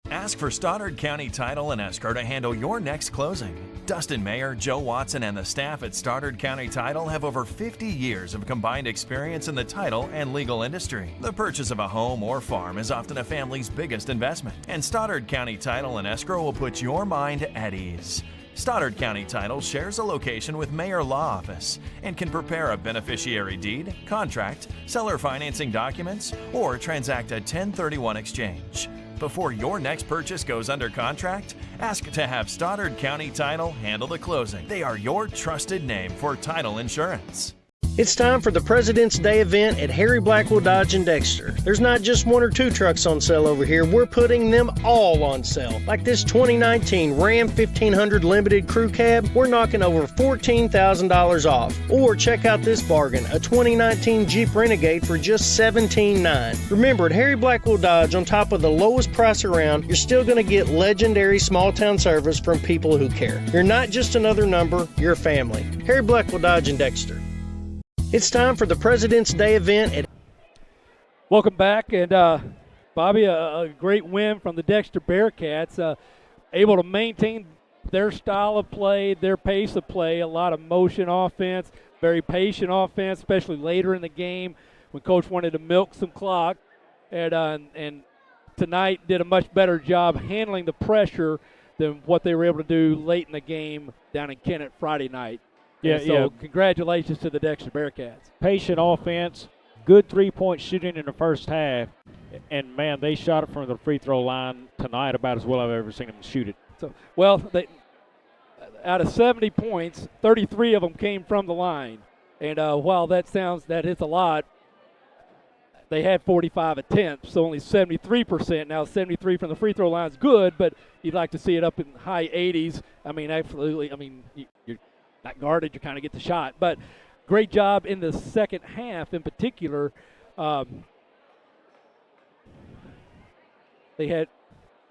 Ask for Stoddard County Title and Escrow to handle your next closing. Dustin Mayer, Joe Watson, and the staff at Stoddard County Title have over 50 years of combined experience in the title and legal industry. The purchase of a home or farm is often a family's biggest investment, and Stoddard County Title and Escrow will put your mind at ease. Stoddard County Title shares a location with Mayor Law Office and can prepare a beneficiary deed, contract, seller financing documents, or transact a 1031 exchange. Before your next purchase goes under contract, ask to have Stoddard County Title handle the closing. They are your trusted name for title insurance. It's time for the President's Day event at Harry Blackwell Dodge in Dexter. There's not just one or two trucks on sale over here. We're putting them all on sale. Like this 2019 Ram 1500 Limited Crew Cab, we're knocking over $14,000 off. Or check out this bargain, a 2019 Jeep Renegade for just $17,900. Remember, at Harry Blackwell Dodge, on top of the lowest price around, you're still going to get legendary small town service from people who care. You're not just another number, you're family. Harry Blackwell Dodge in Dexter. It's time for the President's Day event at... Welcome back, and Bobby, a great win from the Dexter Bearcats, able to maintain their style of play, their pace of play, a lot of motion offense, very patient offense, especially later in the game when Coach wanted to milk some clock, and tonight did a much better job handling the pressure than what they were able to do late in the game down in Kennett Friday night. So congratulations to the Dexter Bearcats. Patient offense, good three-point shooting in the first half, and, man, they shot it from the free throw line tonight about as well as I've ever seen them shoot it. So, well, they, out of 70 points, 33 of them came from the line. And while that hits a lot, they had 45 attempts, so only 73%. Now 73 from the free throw line is good, but you'd like to see it up in high 80s. I mean, absolutely. I mean, you're not guarded, you kind of get the shot. But great job in the second half in particular. They had,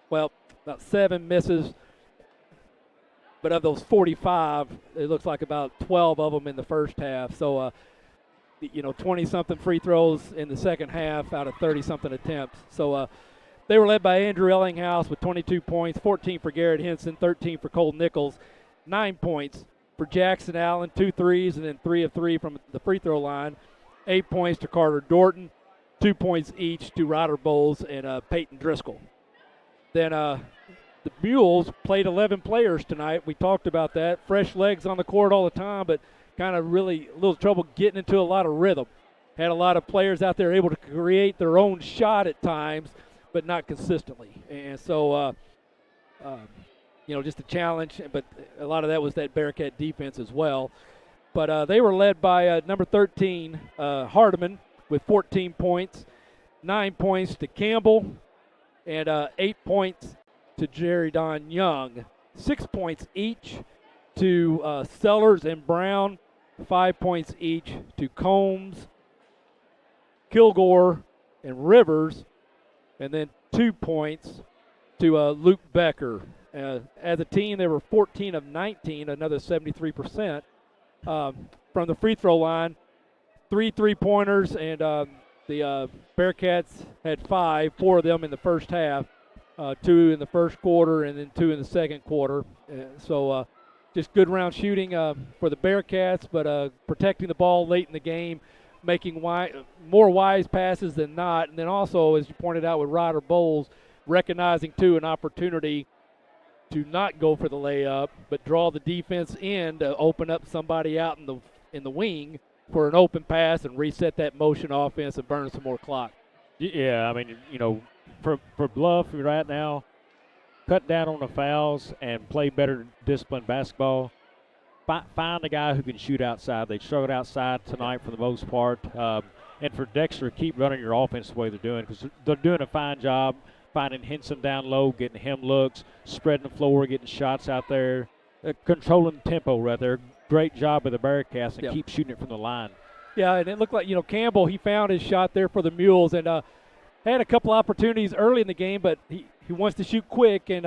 about 7 misses. But of those 45, it looks like about 12 of them in the first half. So, 20-something free throws in the second half out of 30-something attempts. So they were led by Andrew Ellinghouse with 22 points, 14 for Garrett Henson, 13 for Cole Nichols, 9 points for Jackson Allen, 2 threes, and then 3 of 3 from the free throw line. 8 points to Carter Dorton, 2 points each to Ryder Bowles and Peyton Driscoll. Then the Mules played 11 players tonight. We talked about that. Fresh legs on the court all the time, but kind of really a little trouble getting into a lot of rhythm. Had a lot of players out there able to create their own shot at times, but not consistently. And so, just a challenge, but a lot of that was that Bearcat defense as well. But they were led by number 13, Hardiman, with 14 points, 9 points to Campbell, and 8 points to Jerry Don Young. 6 points each to Sellers and Brown, 5 points each to Combs, Kilgore, and Rivers, and then 2 points to Luke Becker. As a team, they were 14 of 19, another 73%. From the free throw line, 3 3-pointers, and the Bearcats had 4 of them in the first half, 2 in the first quarter and then 2 in the second quarter. So just good round shooting for the Bearcats, but protecting the ball late in the game, making more wise passes than not. And then also, as you pointed out with Ryder Bowles, recognizing, too, an opportunity to not go for the layup, but draw the defense in to open up somebody out in the wing for an open pass and reset that motion offense and burn some more clock. Yeah, I mean, for Bluff right now, cut down on the fouls and play better disciplined basketball. Find a guy who can shoot outside. They struggled outside tonight for the most part. And for Dexter, keep running your offense the way they're doing, because they're doing a fine job finding Henson down low, getting him looks, spreading the floor, getting shots out there, controlling the tempo right there. Great job by the Bearcats, and keep shooting it from the line. Yeah, and it looked like, Campbell, he found his shot there for the Mules, and had a couple opportunities early in the game, but he wants to shoot quick, and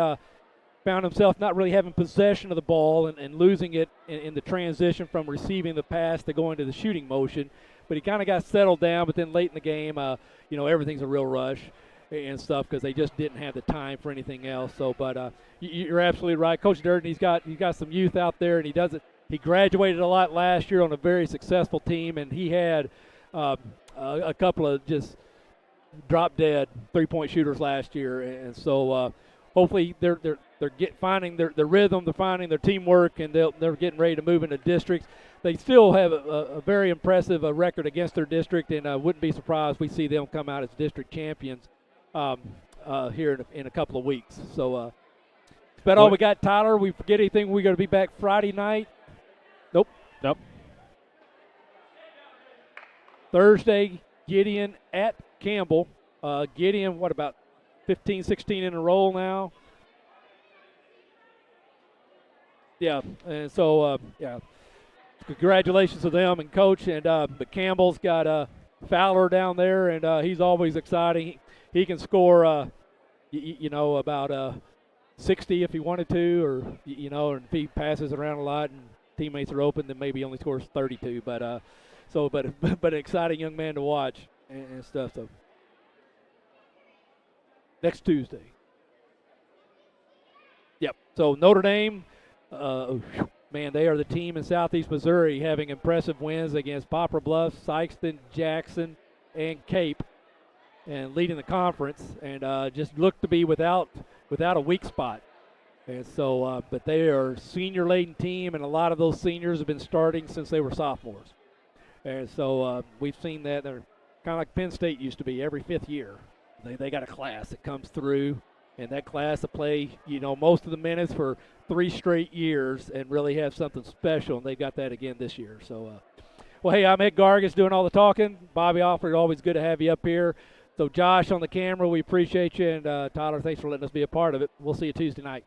found himself not really having possession of the ball and losing it in the transition from receiving the pass to going to the shooting motion. But he kind of got settled down, but then late in the game, everything's a real rush and stuff because they just didn't have the time for anything else. So, but you're absolutely right. Coach Durden, he's got some youth out there, and he does it. He graduated a lot last year on a very successful team, and he had a couple of just drop-dead three-point shooters last year. And so hopefully they're finding their rhythm, they're finding their teamwork, and they're getting ready to move into districts. They still have a very impressive record against their district, and I wouldn't be surprised if we see them come out as district champions here in a couple of weeks. So that's about all we got, Tyler. We forget anything? We're going to be back Friday night. Nope. Thursday, Gideon at Campbell. Gideon, what, about 15, 16 in a row now? Yeah, and so, congratulations to them and Coach. And but Campbell's got Fowler down there, and he's always exciting. He can score, about 60 if he wanted to, or, and if he passes around a lot and teammates are open, then maybe he only scores 32. But but an exciting young man to watch and stuff. So next Tuesday. Yep. So Notre Dame, man, they are the team in Southeast Missouri having impressive wins against Poplar Bluff, Sykeston, Jackson, and Cape, and leading the conference, and just look to be without a weak spot. And so, but they are a senior-laden team, and a lot of those seniors have been starting since they were sophomores. And so we've seen that. They're kind of like Penn State used to be every fifth year. They got a class that comes through, and that class will play, most of the minutes for 3 straight years and really have something special, and they got that again this year. So, well, hey, I'm Ed Gargas doing all the talking. Bobby Alford, always good to have you up here. So, Josh on the camera, we appreciate you, and Tyler, thanks for letting us be a part of it. We'll see you Tuesday night.